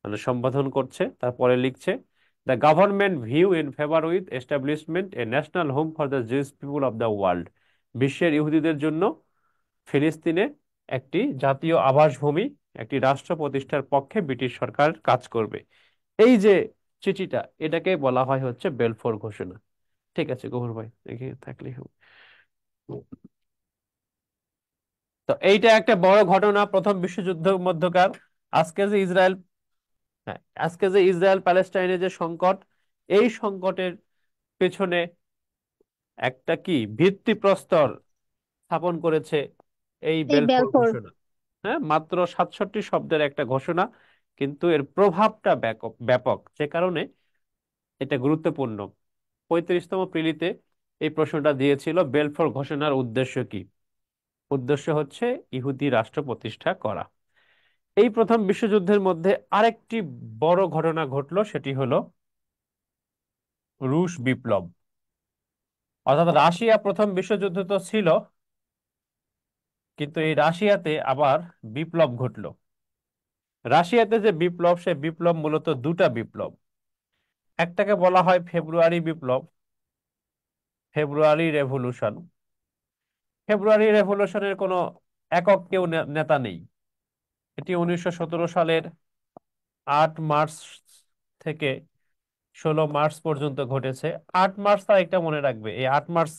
B: মানে সম্বোধন করছে। তারপরে লিখছে, the government view in favour with establishment a national home for the Jewish people of the world. বিশ্বের ইহুদিদের জন্য ফিলিস্তিনে একটি জাতীয় আবাসভূমি, একটি রাষ্ট্র প্রতিষ্ঠার পক্ষে ব্রিটিশ সরকার কাজ করবে। এই যে চিঠিটা, এটাকে বলা হয় হচ্ছে বেলফোর ঘোষণা। ঠিক আছে গৌর ভাই, দেখে থাকলেই হবে। তো এইটা একটা বড় ঘটনা প্রথম বিশ্বযুদ্ধ মধ্যকার। আজকে যে ইসরায়েল, হ্যাঁ, আজকে যে ইসরায়েল প্যালেস্টাইনের যে সংকট, এই সংকটের পেছনে একটা কি ভিত্তিপ্রস্তর স্থাপন করেছে এই
E: এই
B: বেলফোর
E: বেলফোর।
B: ঘোষণা। হ্যাঁ, মাত্র 67 শব্দের একটা ঘোষণা, কিন্তু এর প্রভাবটা ব্যাপক ব্যাপক, যে কারণে এটা গুরুত্বপূর্ণ। 35তম প্রিলিতে এই প্রশ্নটা দিয়েছিল, বেলফোর ঘোষণার উদ্দেশ্য কি? উদ্দেশ্য হচ্ছে ইহুদি রাষ্ট্র প্রতিষ্ঠা করা। এই প্রথম বিশ্বযুদ্ধের মধ্যে আরেকটি বড় ঘটনা ঘটলো, সেটি হলো রুশ বিপ্লব। অর্থাৎ রাশিয়া প্রথম বিশ্বযুদ্ধ তো ছিল, কিন্তু এই রাশিয়াতে আবার বিপ্লব ঘটলো। রাশিয়াতে যে বিপ্লব, সে বিপ্লব মূলত দুটা বিপ্লব। একটাকে বলা হয় ফেব্রুয়ারি বিপ্লব, ফেব্রুয়ারি রেভলিউশন। ফেব্রুয়ারি রেভলিউশনের কোনো একক কেউ নেতা নেই। এটি 1917 সালের 8 মার্চ থেকে 16 মার্চ পর্যন্ত ঘটেছে। 8 মার্চ তারিখটা মনে রাখবে, এই 8 মার্চ,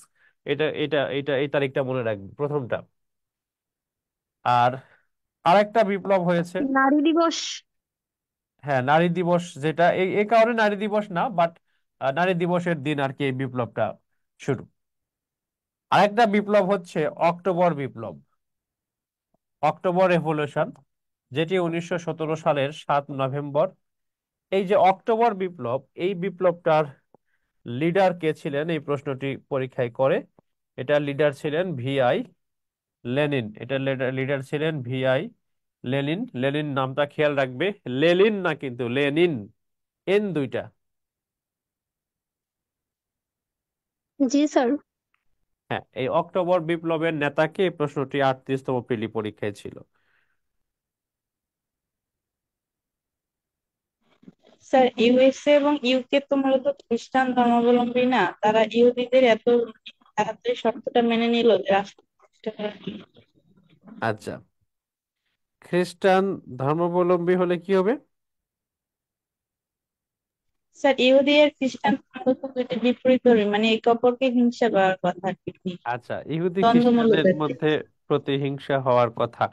B: এই তারিখটা মনে রাখবে, প্রথমটা। আর আরেকটা বিপ্লব হয়েছে,
E: নারী দিবস।
B: হ্যাঁ, নারী দিবস, যেটা এই এই কারণে নারী দিবস না, বাট নারী দিবসের দিন আর কি এই বিপ্লবটা শুরু। আরেকটা বিপ্লব হচ্ছে অক্টোবর বিপ্লব, অক্টোবর রেভলিউশন, যেটি 1917 সালের 7 নভেম্বর। এই যে অক্টোবর বিপ্লব, এই বিপ্লবটার লিডার কে ছিলেন, এই প্রশ্নটি পরীক্ষায় করে। এটা লিডার ছিলেন ভিআই লেনিন। এটা লিডার ছিলেন ভিআই লেনিন। লেনিন নামটা খেয়াল রাখবে, লেলিন না কিন্তু লেনিন, এন দুইটা।
E: জি স্যার।
B: হ্যাঁ, এই অক্টোবর বিপ্লবের নেতাকে, এই প্রশ্নটি 38তম প্রিলি পরীক্ষায় ছিল।
K: স্যার, ইউএসএ এবং ইউকে তো মূলত খ্রিস্টান ধর্মাবলম্বী না, তারা ইহুদিদের এত তাড়াতাড়ি শর্তটা মেনে নিল যে রাষ্ট্র প্রতিষ্ঠা করার জন্য?
B: আচ্ছা, খ্রিস্টান ধর্মাবলম্বী হলে কি হবে?
K: স্যার, ইহুদি আর খ্রিস্টান ধর্ম তো দুইটা বিপরীত ধর্মী, মানে একে অপরকে হিংসা করার কথা আর কি,
B: আচ্ছা, ইহুদি
K: দ্বন্দ্বমূলক
B: খ্রিস্টানদের
K: আর কি।
B: মধ্যে প্রতিহিংসা হওয়ার কথা।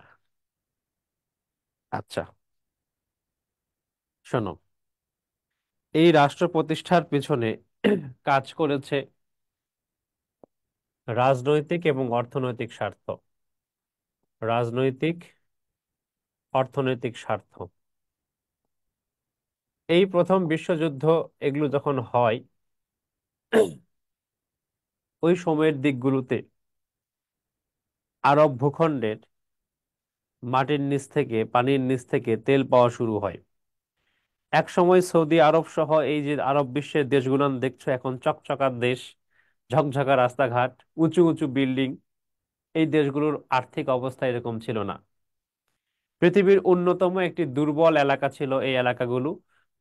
B: আচ্ছা, শোনো, এই রাষ্ট্র প্রতিষ্ঠার পিছনে কাজ করেছে রাজনৈতিক এবং অর্থনৈতিক স্বার্থ। রাজনৈতিক, অর্থনৈতিক স্বার্থ। এই প্রথম বিশ্বযুদ্ধ এগুলো যখন হয়, ওই সময়ের দিকগুলোতে আরব ভূখণ্ডের মাটির নিচ থেকে, পানির নিচ থেকে তেল পাওয়া শুরু হয়। এক সময় সৌদি আরব সহ এই যে আরব বিশ্বের দেশগুলো দেখছো এখন, চকচকা দেশ, ঝকঝকা রাস্তাঘাট, উঁচু উঁচু বিল্ডিং, এই দেশগুলোর আর্থিক অবস্থা এরকম ছিল না। পৃথিবীর অন্যতম একটি দুর্বল এলাকা ছিল এই এলাকাগুলো,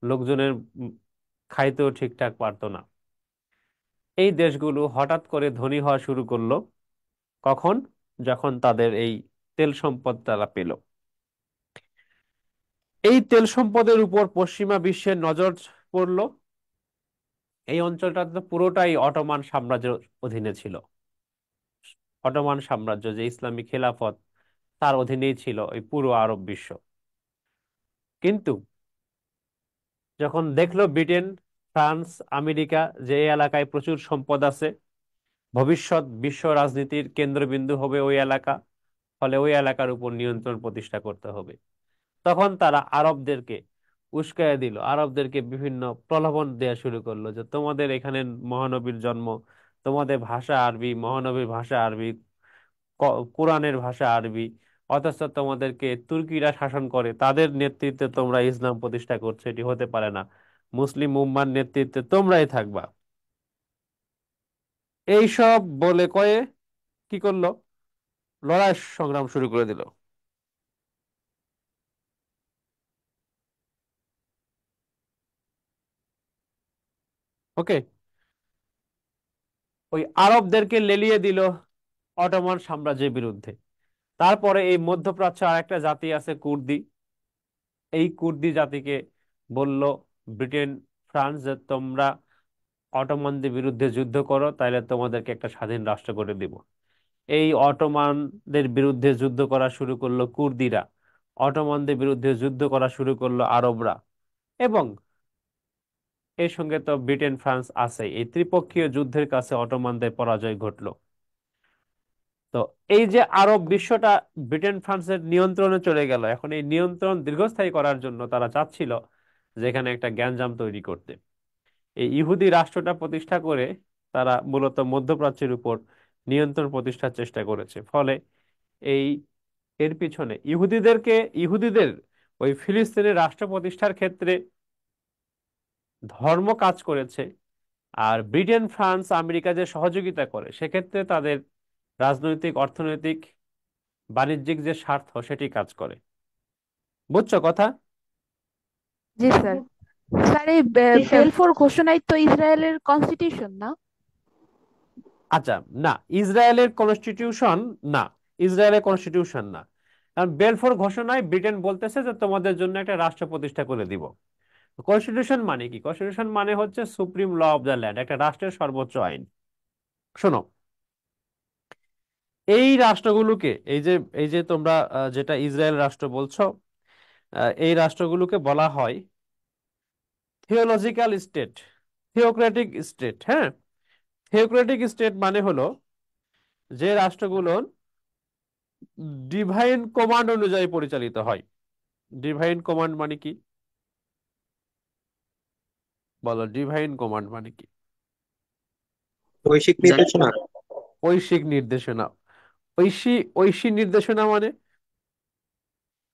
B: লোকজনের খাইতেও ঠিকঠাক পারতো না। এই দেশগুলো হঠাৎ করে ধনী হওয়া শুরু করলো কখন? যখন তাদের এই তেল সম্পদ তারা পেল। এই তেল সম্পদের উপর পশ্চিমা বিশ্বের নজর পড়লো। এই অঞ্চলটা তো পুরোটাই অটোমান সাম্রাজ্যের অধীনে ছিল। অটোমান সাম্রাজ্য, যে ইসলামী খেলাফত, তার অধীনেই ছিল এই পুরো আরব বিশ্ব। কিন্তু যখন দেখলো ব্রিটেন, ফ্রান্স, আমেরিকা যে এই এলাকায় প্রচুর সম্পদ আছে, ভবিষ্যৎ বিশ্ব রাজনীতির কেন্দ্রবিন্দু হবে ওই এলাকা, ফলে ওই এলাকার উপর নিয়ন্ত্রণ প্রতিষ্ঠা করতে হবে, তখন তারা আরবদেরকে উস্কাইয়া দিল, আরবদেরকে বিভিন্ন প্রলোভন দেওয়া শুরু করলো যে তোমাদের এখানে মহানবীর জন্ম, তোমাদের ভাষা আরবি, মহানবীর ভাষা আরবি, কোরআনের ভাষা আরবি, অথচ তোমাদেরকে তুর্কিরা শাসন করে, তাদের নেতৃত্বে তোমরা ইসলাম প্রতিষ্ঠা করছো, এটি হতে পারে না, মুসলিম উম্মার নেতৃত্বে তোমরাই থাকবা। এইসব বলে কয়ে কি করলো? লড়াই সংগ্রাম শুরু করে দিল। ওকে, ওই আরবদেরকে লেলিয়ে দিল অটোমান সাম্রাজ্যের বিরুদ্ধে। তারপরে এই মধ্যপ্রাচ্যে আরেকটা জাতি আছে, কুর্দি। এই কুর্দি জাতিকে বলল ব্রিটেন, ফ্রান্স, যে তোমরা অটোমানদের বিরুদ্ধে যুদ্ধ করো, তাইলে তোমাদেরকে একটা স্বাধীন রাষ্ট্র করে দিব। এই অটোমানদের বিরুদ্ধে যুদ্ধ করা শুরু করলো কুর্দিরা, অটোমানদের বিরুদ্ধে যুদ্ধ করা শুরু করলো আরবরা, এবং এর সঙ্গে তো ব্রিটেন, ফ্রান্স আছে। এই ত্রিপক্ষীয় যুদ্ধের কাছে অটোমানদের পরাজয় ঘটলো। তো এই যে আরব বিশ্বটা ব্রিটেন, ফ্রান্সের নিয়ন্ত্রণে চলে গেল, এখন এই নিয়ন্ত্রণ দীর্ঘস্থায়ী করার জন্য তারা চাচ্ছিল যেখানে একটা গ্যাঞ্জাম তৈরি করতে। এই ইহুদি রাষ্ট্রটা প্রতিষ্ঠা করে তারা মূলত মধ্যপ্রাচ্যের উপর নিয়ন্ত্রণ প্রতিষ্ঠার চেষ্টা করেছে। ফলে এই এর পিছনে ইহুদিদের ওই ফিলিস্তিনের রাষ্ট্র প্রতিষ্ঠার ক্ষেত্রে ধর্ম কাজ করেছে, আর ব্রিটেন, ফ্রান্স, আমেরিকা যে সহযোগিতা করে সেক্ষেত্রে তাদের রাজনৈতিক, অর্থনৈতিক, বাণিজ্যিক যে স্বার্থ সেটি কাজ করে। বুঝছো কথা?
F: জি স্যার। স্যার এই
K: জি স্যার।
F: বেলফোর ঘোষণাই তো ইসরায়েলের কনস্টিটিউশন না?
B: আচ্ছা, না, ইসরায়েলের কনস্টিটিউশন না, ইসরায়েলের কনস্টিটিউশন না। কারণ বেলফোর ঘোষণায় ব্রিটেন বলতেছে যে তোমাদের জন্য একটা রাষ্ট্র প্রতিষ্ঠা করে দিব। কনস্টিটিউশন মানে কি? কনস্টিটিউশন মানে হচ্ছে supreme law of the land, একটা রাষ্ট্রের সর্বোচ্চ আইন। শোনো, এই রাষ্ট্রগুলোকে, এই যে তোমরা যেটা ইসরায়েল রাষ্ট্র বলছো, এই রাষ্ট্রগুলোকে বলা হয় থিওলজিক্যাল স্টেট, থিওক্রেটিক স্টেট। হ্যাঁ, থিওক্রেটিক স্টেট মানে হলো যে রাষ্ট্রগুলো ডিভাইন কমান্ড অনুযায়ী পরিচালিত হয়। ডিভাইন কমান্ড মানে কি? বলো, ডিভাইন কমান্ড মানে কি?
D: বৈশ্বিক নির্দেশনা।
B: ঐশিক নির্দেশনা। ঐশী নির্দেশনা মানে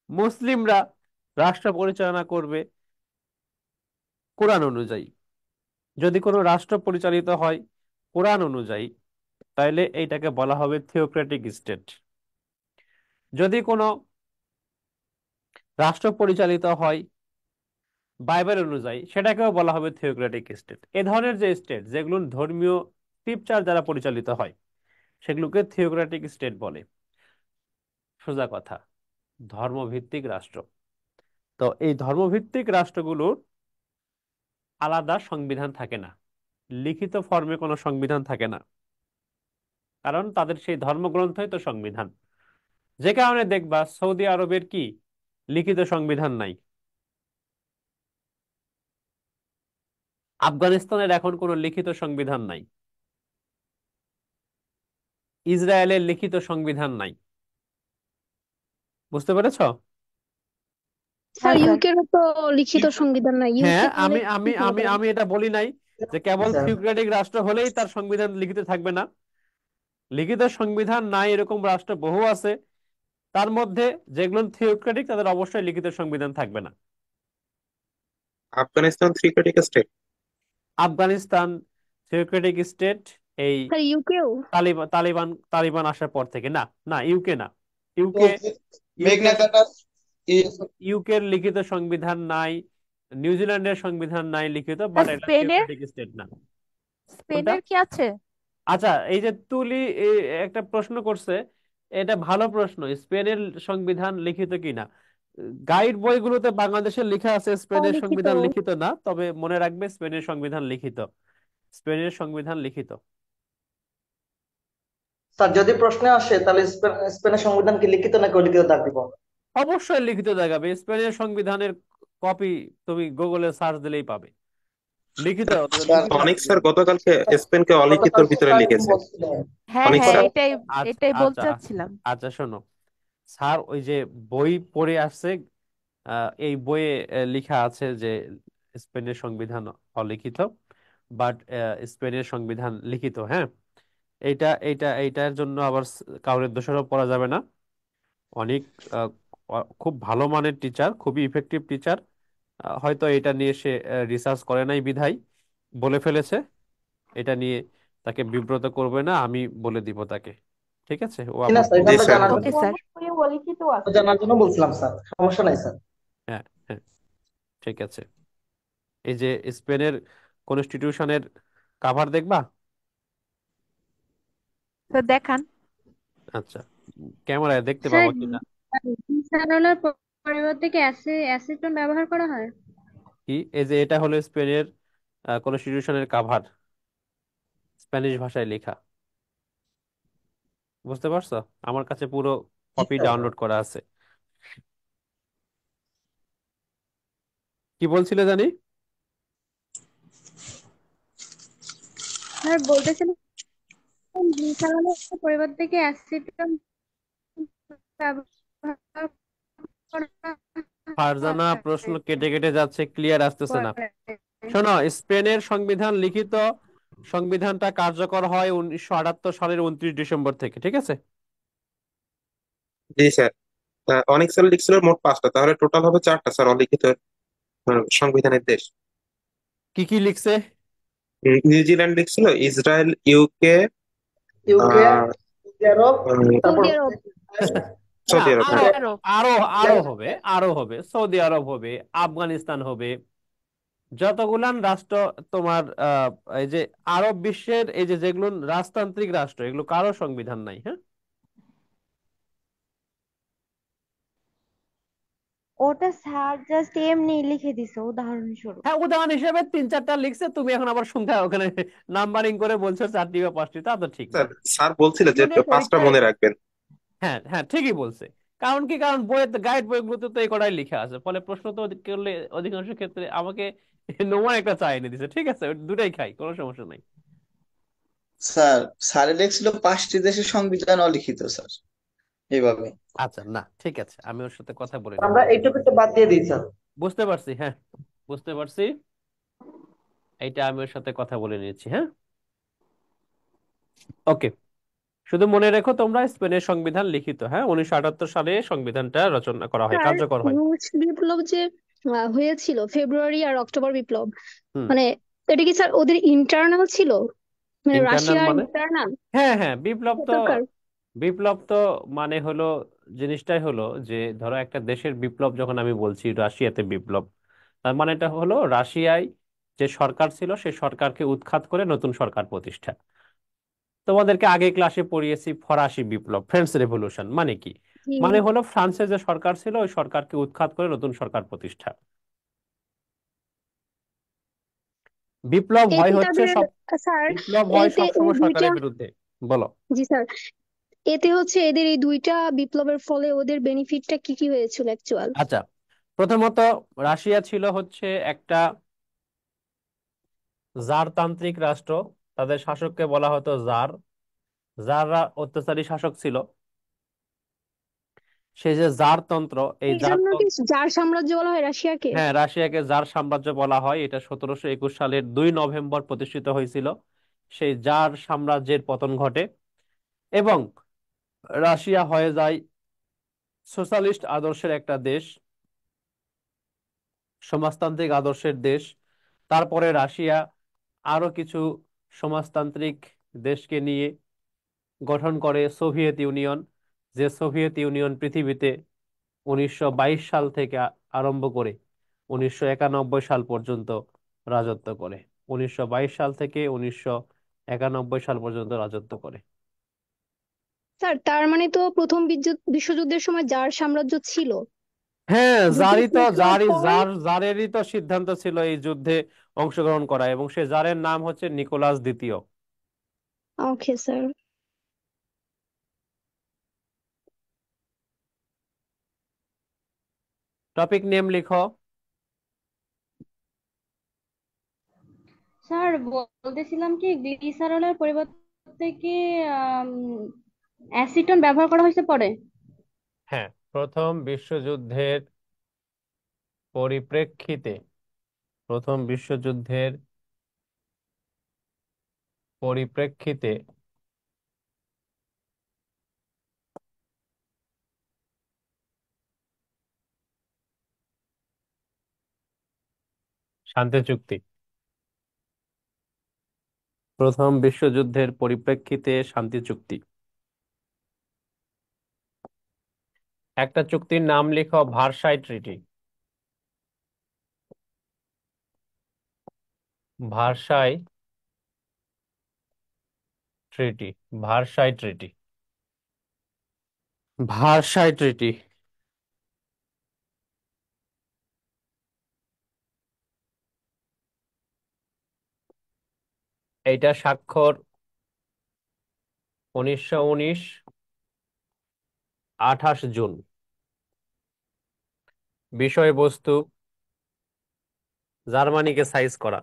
B: মুসলিমরা রাষ্ট্র পরিচালনা করবে কোরআন অনুযায়ী। যদি কোনো রাষ্ট্র পরিচালিত হয় কোরআন অনুযায়ী, তাহলে এইটাকে বলা হবে থিওক্রেটিক স্টেট। যদি কোনো রাষ্ট্র পরিচালিত হয় বাইবেল অনুযায়ী, সেটাকেও বলা হবে থিওক্রেটিক স্টেট। এ ধরনের যে স্টেট যেগুলো ধর্মীয় স্ক্রিপচার দ্বারা পরিচালিত হয় সেগুলোকে থিওক্রেটিক স্টেট বলে। সোজা কথা, ধর্মভিত্তিক রাষ্ট্র। তো এই ধর্মভিত্তিক রাষ্ট্রগুলোর আলাদা সংবিধান থাকে না, লিখিত ফর্মে কোনো সংবিধান থাকে না, কারণ তাদের সেই ধর্মগ্রন্থই তো সংবিধান। যে কারণে দেখবা সৌদি আরবের কি লিখিত সংবিধান নাই, আফগানিস্তানের এখন কোনো লিখিত সংবিধান নাই, ইসরায়েলের লিখিত সংবিধান নাই। বুঝতে পেরেছো?
E: স্যার
F: হ্যাঁ স্যার।
E: ইউকেরও তো লিখিত সংবিধান নাই,
B: হ্যাঁ,
E: ইউকে তাহলে
B: আমি আমি
E: কি
B: আমি
E: হবে?
B: আমি এটা বলি নাই যে কেবল
I: স্যার
B: থিওক্রেটিক রাষ্ট্র হলেই তার সংবিধান লিখিত থাকবে না। লিখিত সংবিধান নাই এরকম রাষ্ট্র বহু আছে, তার মধ্যে যেগুলো থিওক্রেটিক তাদের অবশ্যই লিখিত সংবিধান থাকবে না।
D: Afghanistan theocratic state.
B: Afghanistan theocratic state এই
E: স্যার ইউকেও?
B: তালিবান তালিবান তালিবান আসার পর থেকে। না না, ইউকে না, ইউকে
I: মেঘনা কাটার
B: ইউকের লিখিত সংবিধান নাই, নিউজিল্যান্ডের সংবিধান নাই লিখিত, বাট এটা
F: স্পেনের
B: থিওক্রেটিক স্টেট না। কোনটা?
F: স্পেনের কি আছে?
B: আচ্ছা, এই যে তুলি একটা প্রশ্ন করছে, এটা ভালো প্রশ্ন। স্পেনের সংবিধান লিখিত কিনা? গাইড বইগুলোতে বাংলাদেশের লেখা আছে স্পেনের
E: অলিখিত।
B: সংবিধান লিখিত না, তবে মনে রাখবে স্পেনের সংবিধান লিখিত। স্পেনের সংবিধান লিখিত।
I: স্যার যদি প্রশ্নে আসে তাহলে স্পেনের সংবিধান কি লিখিত নাকি অলিখিত দাগ দিব?
B: অবশ্যই লিখিত দেখাবে। স্পেনের সংবিধানের কপি তুমি গুগলে সার্চ দিলেই পাবে। লিখিত
I: স্যার
B: লিখিত
D: অনেক
B: আছে।
D: স্যার গতকালকে স্পেনকে অলিখিতর
I: গতকালকে
D: ভিতরে
I: স্যার
D: লিখেছে।
I: বলছিলেন।
F: হ্যাঁ
D: অনেক
F: হ্যাঁ,
D: স্যার।
F: এটাই
B: আচ্ছা
F: এটাই বলতে
B: আচ্ছা
F: চাচ্ছিলাম।
B: আচ্ছা, শোনো, স্যার ওই যে বই পড়ে আসছে, এই বইয়ে লেখা আছে যে স্পেনের সংবিধান অলিখিত, বাট স্পেনের সংবিধান লিখিত। হ্যাঁ, এইটার জন্য আবার কাউরের দোষারোপ করা যাবে না। অনেক খুব ভালো মানের টিচার, খুবই ইফেক্টিভ টিচার, হয়তো এটা নিয়ে সে রিসার্চ করে নাই বিধায় বলে ফেলেছে। এটা নিয়ে তাকে বিব্রত করবে না, আমি বলে দিব তাকে। ঠিক আছে, ও
I: না
B: আমার
I: স্যার, এটা
D: জি
I: আমরা
D: স্যার।
I: জানার
F: ওকে স্যার।
I: জানার জন্য বলছিলাম স্যার, সমস্যা নাই স্যার।
B: হ্যাঁ হ্যাঁ, ঠিক আছে। এই যে স্পেনের কনস্টিটিউশনের কাভার দেখবা?
F: স্যার দেখান।
B: আচ্ছা, ক্যামেরায় দেখতে
E: স্যার
B: পাবো কিনা।
E: গ্লিসারলের পরিবর্তে কি অ্যাসিটন ব্যবহার করা হয়?
B: কি, এই যে এটা হলো স্পেনের কনস্টিটিউশনের কাভার, স্প্যানিশ ভাষায় লেখা। বুঝতে পারছো? আমার কাছে পুরো
I: জি
B: কপি
I: স্যার।
B: ডাউনলোড করা আছে। কি বলছিলে জানি?
E: স্যার বলতেছিলাম গ্লিসারলের পরিবর্তে কি অ্যাসিটন ব্যবহার করা
B: ফারজানা, প্রশ্ন কেটে কেটে যাচ্ছে, ক্লিয়ার আসতেছে না।
E: হয়?
B: শোনো, স্পেনের সংবিধান লিখিত, সংবিধানটা কার্যকর হয় 1978 সালের 29 ডিসেম্বর থেকে। ঠিক আছে?
D: জি স্যার। অনেক স্যার লিখছিল মোট 5টা, তাহলে টোটাল হবে 4টা স্যার অলিখিত সংবিধানের দেশ।
B: কি কি লিখছে?
D: নিউজিল্যান্ড লিখছিল, ইসরায়েল, ইউকে,
I: ইউকে,
D: আর
I: সৌদি আরব, তারপর
E: সৌদি আরব।
B: না,
D: সৌদি আরব।
B: আরো
D: হ্যাঁ
F: আরো
B: আরো আরো হবে, আরো হবে, সৌদি আরব হবে, আফগানিস্তান হবে, যতগুলান রাষ্ট্র তোমার এই যে আরব বিশ্বের এই যে যেগুলো রাজতান্ত্রিক রাষ্ট্র, এগুলো কারো সংবিধান নাই। হ্যাঁ,
E: ওটা স্যার জাস্ট এমনি লিখে দিছে উদাহরণস্বরূপ।
B: হ্যাঁ, উদাহরণ হিসেবে 3-4টা লিখছে, তুমি এখন আবার সংখ্যা ওখানে নাম্বারিং করে বলছো 4টি বা 5টি, তা তো ঠিক না।
D: স্যার, স্যার বলছিল যে
B: এগুলো নিয়ে
D: 5টা
B: পরীক্ষায়,
D: মনে রাখবেন।
B: হ্যাঁ হ্যাঁ ঠিকই বলছে। কারণ কি, কারণ বইয়ের গাইড বইগুলোতে তো এই কটাই লিখা আছে, ফলে প্রশ্ন তো করলে অধিকাংশ ক্ষেত্রে আমাকে নোমান একটা চা এনে দিছে, ঠিক আছে, ওই দুটাই খাই, কোনো সমস্যা নাই।
H: স্যার, স্যারে লিখছিল 5টি দেশের সংবিধান অলিখিত স্যার, এইভাবে।
B: আচ্ছা, না ঠিক আছে, আমি ওর সাথে কথা বলে নিব।
I: আমরা এই টপিকটা বাদ দিয়ে দিই স্যার।
B: বুঝতে পারছি, হ্যাঁ বুঝতে পারছি, এইটা আমি ওর সাথে কথা বলে নিয়েছি। হ্যাঁ, ওকে। শুধু মনে রেখো তোমরা, স্পেনের সংবিধান লিখিত, হ্যাঁ, 1978 সালে সংবিধানটা রচনা করা হয়,
E: স্যার,
B: কার্যকর হয়।
E: রুশ বিপ্লব যে হয়েছিল ফেব্রুয়ারি আর অক্টোবর বিপ্লব,
B: হুম।
E: মানে এটা কি স্যার ওদের ইন্টারনাল ছিল, মানে
B: ইন্টারনাল
E: রাশিয়ার
B: মানে?
E: ইন্টারনাল
B: হ্যাঁ হ্যাঁ,
E: সরকার?
B: বিপ্লব তো মানে হলো, জিনিসটাই হলো যে ধরো একটা দেশের বিপ্লব যখন আমি বলছি রাশিয়াতে বিপ্লব, তার মানে এটা হলো রাশিয়ায় যে সরকার ছিল সেই সরকারকে উৎখাত করে নতুন সরকার প্রতিষ্ঠা। তোমাদেরকে আগে ক্লাসে পড়িয়েছি ফরাসি বিপ্লব, ফ্রেঞ্চ রেভলিউশন মানে কি,
E: জি।
B: মানে হলো ফ্রান্সের যে সরকার ছিল ওই সরকারকে উৎখাত করে নতুন সরকার প্রতিষ্ঠা। বিপ্লব হয়
E: এতে
B: হচ্ছে
E: তাদের
B: সব,
E: স্যার,
B: বিপ্লব হয়
E: এতে এই
B: সবসময়
E: দুইটা,
B: সরকারের বিরুদ্ধে। বলো।
E: জি স্যার, এতে হচ্ছে এদের এই দুইটা বিপ্লবের ফলে ওদের বেনিফিটটা কি কি হয়েছিল অ্যাকচুয়াল?
B: আচ্ছা, প্রথমত রাশিয়া ছিল হচ্ছে একটা জারতান্ত্রিক রাষ্ট্র, তাদের শাসককে বলা হতো জার। জাররা অত্যাচারী শাসক ছিল, সেই যে জারতন্ত্র, এই
E: এই জন্য কি
B: জারতন্ত্র,
E: জার সাম্রাজ্য বলা হয় রাশিয়াকে?
B: হ্যাঁ রাশিয়াকে জার সাম্রাজ্য বলা হয়। এটা 1721 সালের 2 নভেম্বর প্রতিষ্ঠিত হয়েছিল। সেই জার সাম্রাজ্যের পতন ঘটে এবং রাশিয়া হয়ে যায় সোশ্যালিস্ট আদর্শের একটা দেশ, সমাজতান্ত্রিক আদর্শের দেশ। তারপরে রাশিয়া আরো কিছু সমাজতান্ত্রিক দেশকে নিয়ে গঠন করে সোভিয়েত ইউনিয়ন, যে সোভিয়েত ইউনিয়ন পৃথিবীতে 1922 সাল থেকে আরম্ভ করে 1991 সাল পর্যন্ত রাজত্ব করে। 1922 সাল থেকে 1991 সাল পর্যন্ত রাজত্ব করে।
E: স্যার, তার মানে তো প্রথম বিশ্বযুদ্ধের সময় জার সাম্রাজ্য ছিল,
B: হ্যাঁ,
E: যুদ্ধ শেষ হওয়ার পর।
B: জারেরই তো সিদ্ধান্ত ছিল এই যুদ্ধে অংশগ্রহণ করা, এবং সে জারের নাম হচ্ছে নিকোলাস দ্বিতীয়।
E: Okay sir.
B: টপিক নেম লিখো।
E: স্যার, বলতেছিলাম কি গ্লিসারলের পরিবর্তে কি অ্যাসিটন ব্যবহার করা হয়েছে পরে?
B: হ্যাঁ, প্রথম বিশ্বযুদ্ধের পরিপ্রেক্ষিতে, প্রথম বিশ্বযুদ্ধের পরিপ্রেক্ষিতে শান্তি চুক্তি, প্রথম বিশ্বযুদ্ধের পরিপ্রেক্ষিতে শান্তি চুক্তি। একটা চুক্তির নাম লিখো, ভার্সাই ট্রিটি। ভার্সাই ট্রিটি, ভার্সাই ট্রিটি, ভার্সাই ট্রিটি। এইটা স্বাক্ষর 1919, 28 জুন। বিষয়বস্তু জার্মানিকে সাইজ করা,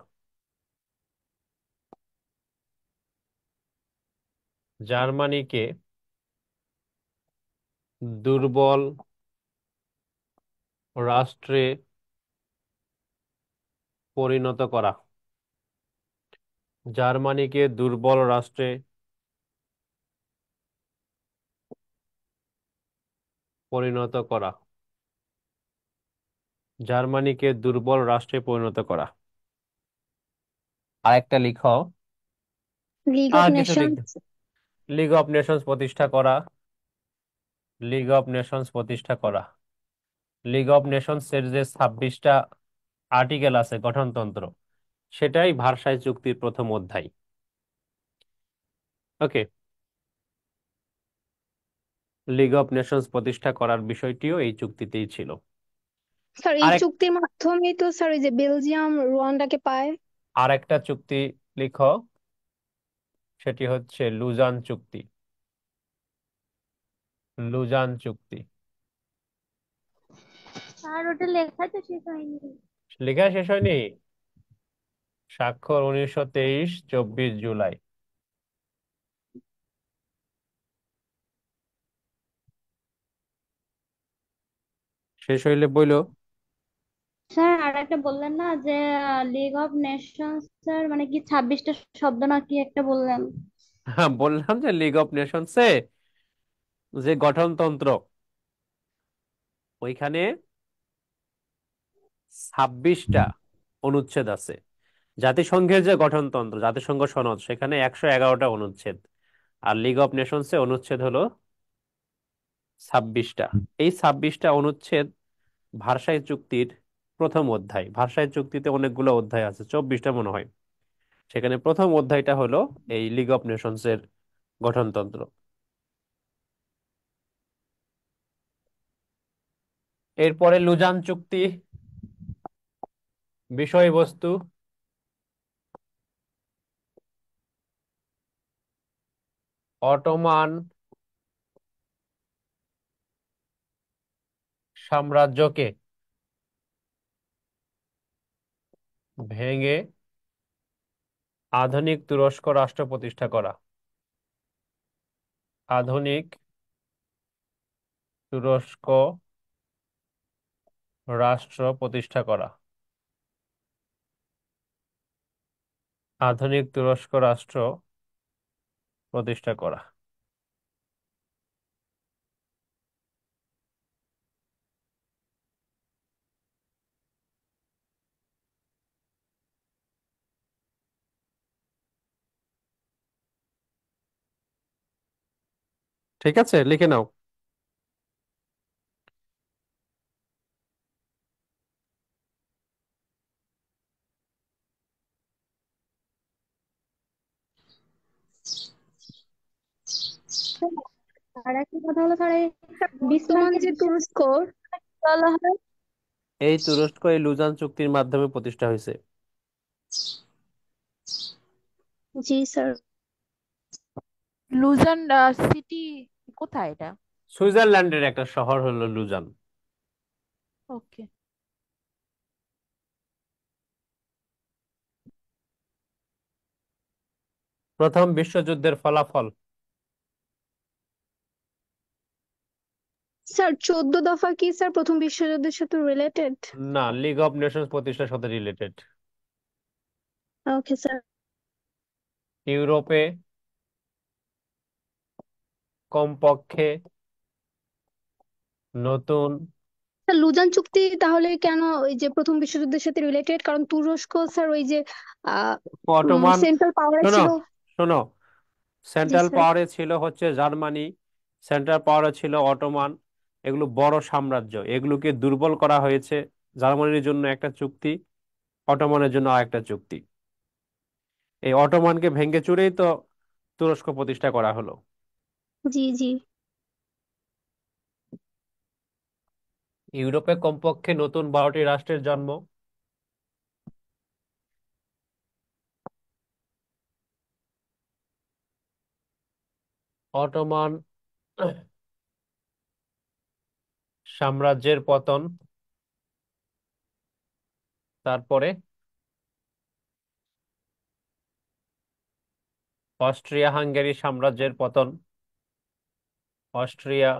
B: জার্মানিকে দুর্বল রাষ্ট্রে পরিণত করা, জার্মানিকে দুর্বল রাষ্ট্রে পরিণত করা, জার্মানিকে দুর্বল রাষ্ট্রে পরিণত করা। আর একটা লিখো,
E: লিগ অফ
B: আর কিছু লিখবে।
E: নেশনস।
B: লিগ অফ নেশনস প্রতিষ্ঠা করা, লিগ অফ নেশনস প্রতিষ্ঠা করা। লিগ অফ নেশনস এর যে 26টা আর্টিকেল আছে গঠনতন্ত্র, সেটাই ভার্সাই চুক্তির প্রথম অধ্যায়। ওকে, লিগ অফ নেশনস প্রতিষ্ঠা করার বিষয়টিও এই চুক্তিতেই ছিল।
E: স্যার এই
B: আরেক
E: চুক্তির মাধ্যমেই তো স্যার ওই যে বেলজিয়াম রুয়ান্ডাকে পায়।
B: আরেকটা চুক্তি লিখো, সেটি হচ্ছে লুজান চুক্তি। লুজান চুক্তি
E: স্যার ওটা লেখা তো শেষ হয়নি।
B: লেখা শেষ হয়নি। স্বাক্ষর 1923, 24 জুলাই। শেষ হইলে বইলো।
E: স্যার আর একটা বললেন না যে লিগ অফ নেশনস স্যার মানে কি 26টা শব্দ না কি একটা বললেন।
B: হ্যাঁ, বললাম যে লিগ অফ নেশনসে যে গঠনতন্ত্র, ওইখানে 26টা অনুচ্ছেদ আছে। জাতিসংঘের যে গঠনতন্ত্র, জাতিসংঘ সনদ, সেখানে 111টা অনুচ্ছেদ। আর লিগ অফ নেশনসে অনুচ্ছেদ হলো 26টা। এই 26টা অনুচ্ছেদ ভার্সাই চুক্তির প্রথম অধ্যায়। ভার্সাই চুক্তিতে অনেকগুলো অধ্যায় আছে, 24টা মনে হয়। সেখানে প্রথম অধ্যায়টা হলো এই লিগ অফ নেশনস এর গঠনতন্ত্র। এরপরে লুজান চুক্তি, বিষয়বস্তু অটোমান সাম্রাজ্যকে ভেঙে আধুনিক তুরস্ক রাষ্ট্র প্রতিষ্ঠা করা। আধুনিক তুরস্ক রাষ্ট্র প্রতিষ্ঠা করা। আধুনিক তুরস্ক রাষ্ট্র প্রতিষ্ঠা করা। ঠিক আছে, লিখে নাও।
E: আর একটা কথা হলো স্যার এই
F: বর্তমান
E: বিসমার্কে
F: যে তুরস্ক,
E: বলা হয়।
B: এই তুরস্ক এই লুজান চুক্তির মাধ্যমে প্রতিষ্ঠা হয়েছে।
E: জি স্যার।
F: লুজান সিটি কোথায় এটা?
B: সুইজারল্যান্ডের একটা শহর হলো লুজান।
F: ওকে।
B: প্রথম বিশ্বযুদ্ধের ফলাফল।
E: স্যার 14 দফা কি স্যার প্রথম বিশ্বযুদ্ধের সাথে রিলেটেড?
B: না, লিগ অফ নেশনস প্রতিষ্ঠার সাথে রিলেটেড।
E: Okay sir.
B: ইউরোপে কমপক্ষে নতুন
E: স্যার লুজান চুক্তি তাহলে কেন ওই যে প্রথম বিশ্বযুদ্ধের সাথে রিলেটেড? কারণ তুরস্ক স্যার ওই যে
B: অটোমান,
E: সেন্ট্রাল পাওয়ারে
B: শোনো
E: ছিল।
B: শোনো,
E: জি
B: সেন্ট্রাল
E: স্যার।
B: পাওয়ারে ছিল হচ্ছে জার্মানি, সেন্ট্রাল পাওয়ারে ছিল অটোমান। এগুলো বড় সাম্রাজ্য, এগুলোকে দুর্বল করা হয়েছে। জার্মানির জন্য একটা চুক্তি, অটোমানের জন্য আরেকটা চুক্তি। এই অটোমানকে ভেঙে চুরেই তো তুরস্ক প্রতিষ্ঠা করা হলো।
E: জি জি।
B: ইউরোপে কমপক্ষে নতুন 12টি রাষ্ট্রের জন্ম। অটোমান সাম্রাজ্যের পতন, তারপরে অস্ট্রিয়া হাঙ্গেরি সাম্রাজ্যের পতন, অস্ট্রিয়া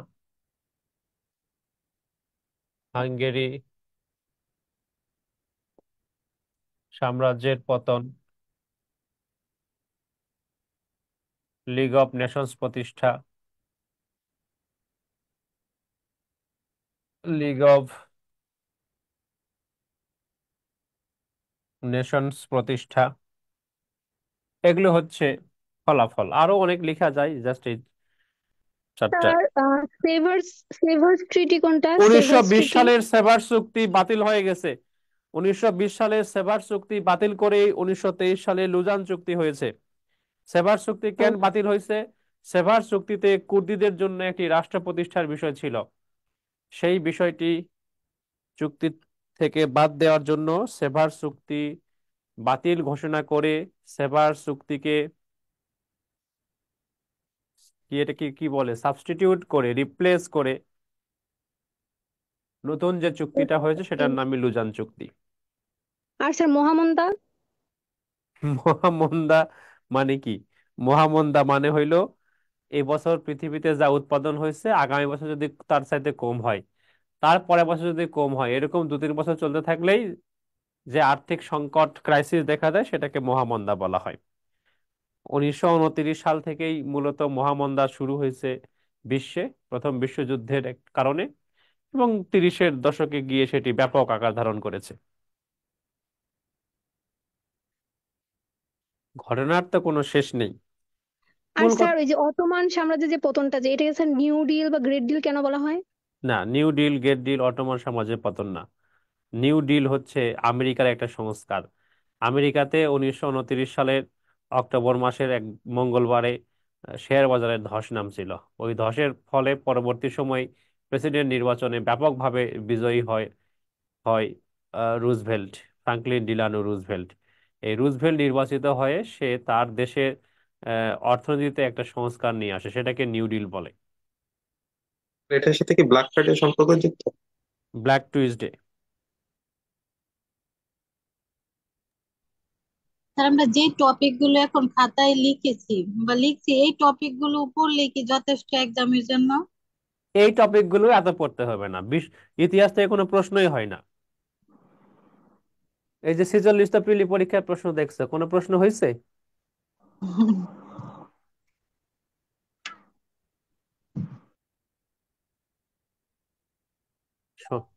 B: হাঙ্গেরি সাম্রাজ্যের পতন, লিগ অফ নেশনস প্রতিষ্ঠা, লিগ অফ নেশনস প্রতিষ্ঠা, এগুলো হচ্ছে ফলাফল। আরো অনেক লেখা যায়, জাস্ট এই চারটা।
E: স্যার সেভার্স সেভার্স ট্রিটি কোনটা?
B: 1920
E: সেভার্স ট্রিটি
B: সালের সেভার চুক্তি বাতিল হয়ে গেছে। 1920 সালের সেভার চুক্তি বাতিল করে 1923 সালে লুজান চুক্তি হয়েছে। সেভার চুক্তি কেন বাতিল হয়েছে? সেভার চুক্তিতে কুর্দিদের জন্য একটি রাষ্ট্র প্রতিষ্ঠার বিষয় ছিল। সেই বিষয়টি চুক্তি থেকে বাদ দেওয়ার জন্য সেভার চুক্তি বাতিল ঘোষণা করে সেভার চুক্তিকে এটাকে কি বলে, সাবস্টিটিউট করে, রিপ্লেস করে নতুন যে চুক্তিটা হয়েছে সেটার নামই লুজান চুক্তি।
E: আর স্যার মহামন্দা?
B: মহামন্দা মানে কি? মহামন্দা মানে হইলো এই বছর পৃথিবীতে যা উৎপাদন হয়েছে আগামী বছর যদি তার চাইতে কম হয়, তারপরের বছর যদি কম হয়, এরকম 2-3 বছর চলতে থাকলেই যে আর্থিক সংকট, ক্রাইসিস দেখা দেয় সেটাকে মহামন্দা বলা হয়। 1929 সাল থেকেই মূলত মহামন্দা শুরু হয়েছে বিশ্বে, প্রথম বিশ্বযুদ্ধের কারণে, এবং 30-এর দশকে গিয়ে সেটি ব্যাপক আকার ধারণ করেছে। ঘটনার তো কোনো শেষ নেই।
E: আর
B: মূল
E: স্যার ওই যে অটোমান সাম্রাজ্যের যে পতনটা, যে এটাকে স্যার নিউ ডিল বা গ্রেট ডিল কেন বলা হয়?
B: না, new deal great deal Ottoman সাম্রাজ্যের পতন না। নিউ ডিল হচ্ছে আমেরিকার একটা সংস্কার। আমেরিকাতে 1929 সালের অক্টোবর মাসের এক মঙ্গলবারে শেয়ার বাজারে ধস নামছিল। ওই ধসের ফলে পরবর্তী সময় প্রেসিডেন্ট নির্বাচনে ব্যাপকভাবে বিজয়ী হয় হয় রুজভেল্ট, ফ্রাঙ্কলিন ডিলানো রুজভেল্ট। এই রুজভেল্ট নির্বাচিত হয়ে সে তার দেশের অর্থনীতিতে একটা সংস্কার নিয়ে আসে, সেটাকে নিউ ডিল বলে।
D: এটার সাথে কি ব্ল্যাক ফ্রাইডে সম্পর্ক যুক্ত?
B: Black Tuesday.
K: স্যার আমরা যে টপিক গুলো এখন খাতায় লিখেছি বা লিখছি, এই টপিক গুলো পড়লে কি যথেষ্ট এক্সামের জন্য?
B: এই টপিক গুলো এত পড়তে হবে না, ইতিহাস থেকে কোনো প্রশ্নই হয় না। এই যে 46টা প্রিলি পরীক্ষার প্রশ্ন দেখছো, কোনো প্রশ্ন হয়েছে?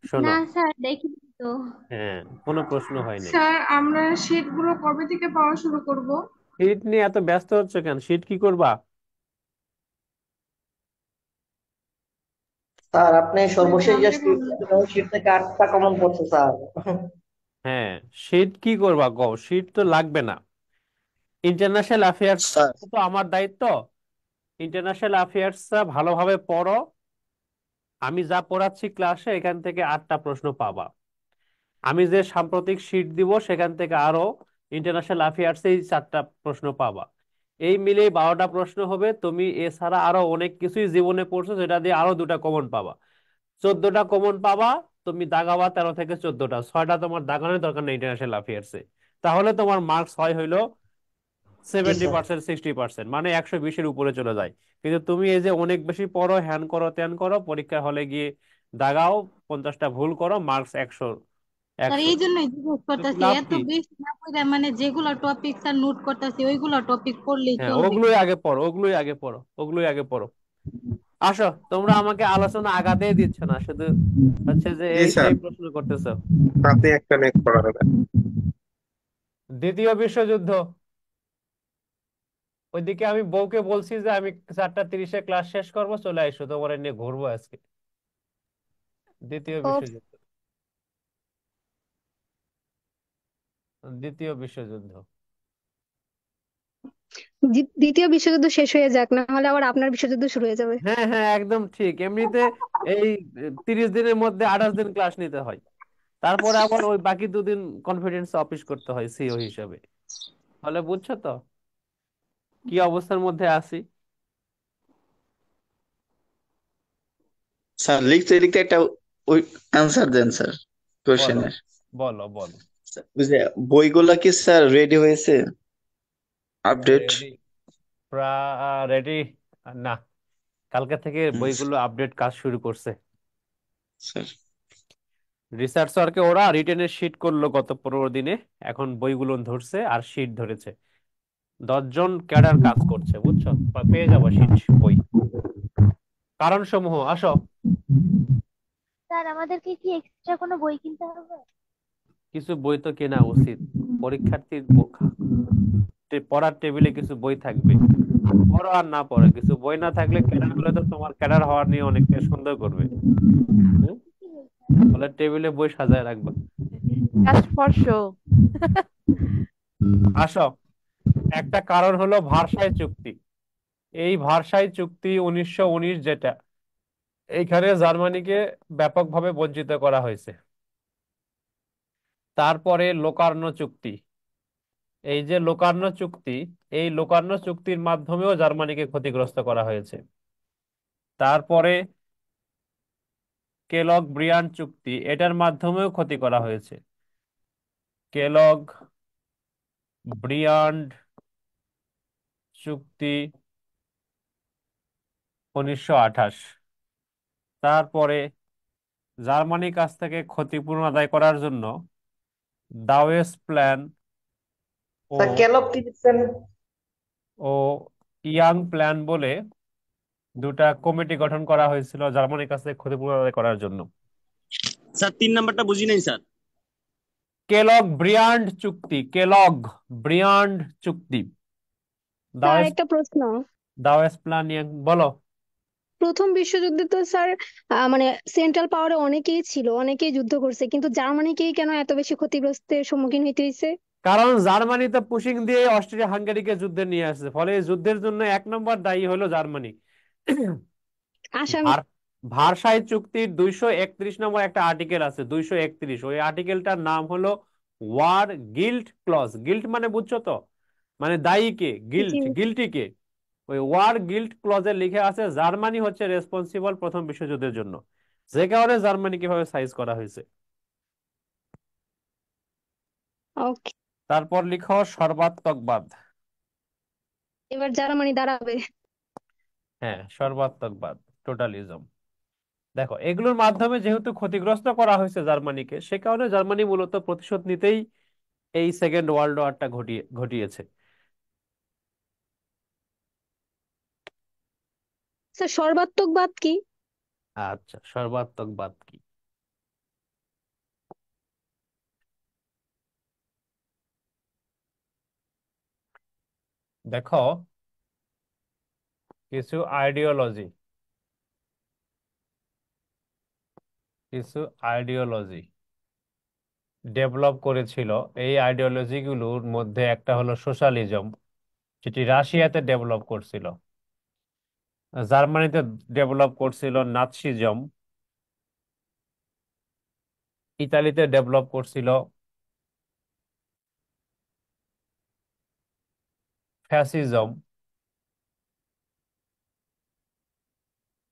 B: শোনো,
E: না স্যার দেখিনি তো।
B: হ্যাঁ, কোনো প্রশ্ন হয় নাই।
J: স্যার আমরা শীট গুলো কবে থেকে পাওয়া শুরু করব?
B: শীট নিয়ে এত ব্যস্ত হচ্ছে কেন? শীট কি করবা?
I: স্যার আপনি সর্বশেষ যে
J: জানতে পারলাম।
I: শীট থেকে 8টা কমন পড়ছে স্যার।
B: হ্যাঁ, শীট কি করবা গো? শীট তো লাগবে না। ইন্টারন্যাশনাল অ্যাফেয়ার্স
H: স্যার
B: তো আমার দায়িত্ব। ইন্টারন্যাশনাল অ্যাফেয়ার্স ভালোভাবে পড়ো। আমি যা পড়াচ্ছি ক্লাসে এখান থেকে 8টা প্রশ্ন পাবা। আমি যে সাম্প্রতিক শীট দিব সেখান থেকে আরো ইন্টারন্যাশনাল অ্যাফেয়ার্সেই 4টা প্রশ্ন পাবা। এই মিলে 12টা প্রশ্ন হবে। তুমি এছাড়া আরো অনেক কিছুই জীবনে পড়ছো, যেটা দিয়ে আরো 2টা কমন পাবা। 14টা কমন পাবা। তুমি দাগাবা 13 থেকে 14টা, 6টা তোমার দাগানোর দরকার নেই ইন্টারন্যাশনাল অ্যাফেয়ার্সে। তাহলে তোমার মার্কস হয় হইলো
I: জি স্যার।
B: 70%, 60%, মানে 120-এর উপরে চলে যায়। কিন্তু তুমি এই যে অনেক বেশি পড়ো, হ্যান করো, ত্যান করো, পরীক্ষা হলে গিয়ে দাগাও, 50টা ভুল করো, মার্কস 100
K: স্যার
B: 100।
K: এই জন্যই জিজ্ঞেস
B: তো
K: করতেছি,
B: লাভ
K: এত
B: কি?
K: বেশি না পড়ে মানে যেগুলো টপিক স্যার নোট করতেছি ওইগুলো টপিক পড়লেই
B: হ্যাঁ,
K: চলবে।
B: ওগুলোই আগে পড়ো, ওগুলোই আগে পড়ো, ওগুলোই আগে পড়ো। আসো, তোমরা আমাকে আলোচনা আগাতেই দিচ্ছ না, শুধু হচ্ছে যে
D: জি
B: এই
D: স্যার,
B: সেই প্রশ্ন করতেছো।
D: হাতে একটা নেক করা হবে।
B: দ্বিতীয় বিশ্বযুদ্ধ। ওইদিকে আমি বউকে বলছি যে আমি 4:30-এ ক্লাস শেষ করবো, চলে আইসো, তোমার নিয়ে ঘুরবো আজকে। দ্বিতীয়
E: ও
B: বিশ্বযুদ্ধ। দ্বিতীয় বিশ্বযুদ্ধ।
E: দ্বিতীয় বিশ্বযুদ্ধ শেষ হয়ে যাক, না হলে আবার আপনার বিশ্বযুদ্ধ শুরু হয়ে যাবে।
B: হ্যাঁ হ্যাঁ, একদম ঠিক। এমনিতে এই 30 দিনের মধ্যে 28 দিন ক্লাস নিতে হয়, তারপরে আবার ওই বাকি 2 দিন কনফিডেন্স অফিস করতে হয় সিও হিসেবে। তাহলে বুঝছো তো কি অবস্থার মধ্যে আছি?
H: স্যার লিখতে লিখতে একটা ওই অ্যান্সার দেন স্যার
B: বলো,
H: কোশ্চেনের।
B: বলো, বলো।
H: বুঝলে বইগুলা কি স্যার রেডি হয়েছে? আপডেট?
B: রেডি? রেডি না, কালকে থেকে বইগুলো আপডেট কাজ শুরু করছে।
H: স্যার
B: রিসার্চ ওয়ার্কে ওরা রিটেনের শিট করলো গত 15 দিনে, এখন বইগুলো ধরছে আর শিট ধরেছে। 10 জন ক্যাডার কাজ করছে, বুঝছো? পেয়ে যাবো শিট, বই। কারণ সমূহ, আসো।
E: স্যার স্যার আমাদেরকে কি এক্সট্রা কোনো বই কিনতে হবে?
B: কিছু বই তো কেনা উচিত। পরীক্ষার্থীর পড়ার টেবিলে কিছু বই থাকবে, পড়ো আর না পড়ো, কিছু বই না থাকলে ক্যাডার হলে তো তোমার ক্যাডার হওয়ার নিয়ে অনেকটা সন্দেহ করবে। হুম? বলে টেবিলে বই সাজায় রাখবা।
F: Just for show.
B: আসো, একটা কারণ হলো ভার্সাই চুক্তি। এই ভার্সাই চুক্তি 1919, যেটা এইখানে জার্মানিকে ব্যাপকভাবে বঞ্চিত করা হয়েছে। তারপরে লোকার্নো চুক্তি। এই যে লোকার্নো চুক্তি, এই লোকার্নো চুক্তির মাধ্যমেও জার্মানিকে ক্ষতিগ্রস্ত করা হয়েছে। তারপরে কেলগ ব্রিয়ান্ড চুক্তি, এটার মাধ্যমেও ক্ষতি করা হয়েছে। কেলগ ব্রিয়ান্ড চুক্তি 1928। তারপরে জার্মানির কাছ থেকে ক্ষতিপূরণ আদায় করার জন্য দাওয়েস প্ল্যান ও
I: স্যার ক্যালব কি দিচ্ছেন?
B: ও ইয়াং প্ল্যান বলে দুটা কমিটি গঠন করা হয়েছিল জার্মানির কাছ থেকে ক্ষতিপূরণ আদায় করার জন্য।
A: স্যার 3 নাম্বারটা বুঝি নাই স্যার।
B: কেলগ ব্রিয়ান্ড চুক্তি, কেলগ ব্রিয়ান্ড চুক্তি,
L: স্যার
B: দাওয়েস
L: একটা প্রশ্ন।
B: দাওয়েস প্ল্যান ইয়াং, বলো।
L: প্রথম বিশ্বযুদ্ধে তো স্যার মানে সেন্ট্রাল পাওয়ারে অনেকেই ছিল, অনেকেই যুদ্ধ করছে, কিন্তু জার্মানিকেই কেন এত বেশি ক্ষতিগ্রস্তের সম্মুখীন হইতে হয়েছে?
B: কারণ জার্মানি তো পুশিং দিয়ে অস্ট্রিয়া হাঙ্গেরিকে যুদ্ধে নিয়ে আসছে, ফলে এই যুদ্ধের জন্য 1 নম্বর দায়ী হলো জার্মানি।
L: আসামি।
B: ভার্সাই চুক্তির 231 নম্বর একটা আর্টিকেল আছে, 231, ওই আর্টিকেলটার নাম হলো ওয়ার গিল্ট ক্লজ। গিল্ট মানে বুঝছো তো, মানে দায়ী কে,
L: জি।
B: গিল্টি কে। ওই ওয়ার গিল্ট ক্লজে লিখে আছে জার্মানি হচ্ছে রেসপন্সিবল প্রথম বিশ্বযুদ্ধের জন্য, যে কারণে জার্মানি কিভাবে সাইজ করা হয়েছে।
L: ওকে।
B: তারপর লিখো সর্বাত্মকবাদ।
L: এবার জার্মানি দাঁড়াবে।
B: হ্যাঁ, সর্বাত্মকবাদ, টোটালিজম। দেখো, এগুলোর মাধ্যমে যেহেতু ক্ষতিগ্রস্ত করা হয়েছে জার্মানিকে, সে কারণে জার্মানি মূলত প্রতিশোধ নিতেই এই সেকেন্ড ওয়ার্ল্ড ওয়ারটা ঘটিয়েছে।
L: স্যার সর্বাত্মকবাদ কি?
B: আচ্ছা, সর্বাত্মকবাদ কি? দেখো, কিছু আইডিওলজি ডেভেলপ করেছিল। এই আইডিওলজি গুলোর মধ্যে একটা হলো সোশ্যালিজম, যেটি রাশিয়াতে ডেভেলপ করছিল। জার্মানিতে ডেভেলপ করছিল নাৎসিজম। ইতালিতে ডেভেলপ করছিল ফ্যাসিজম।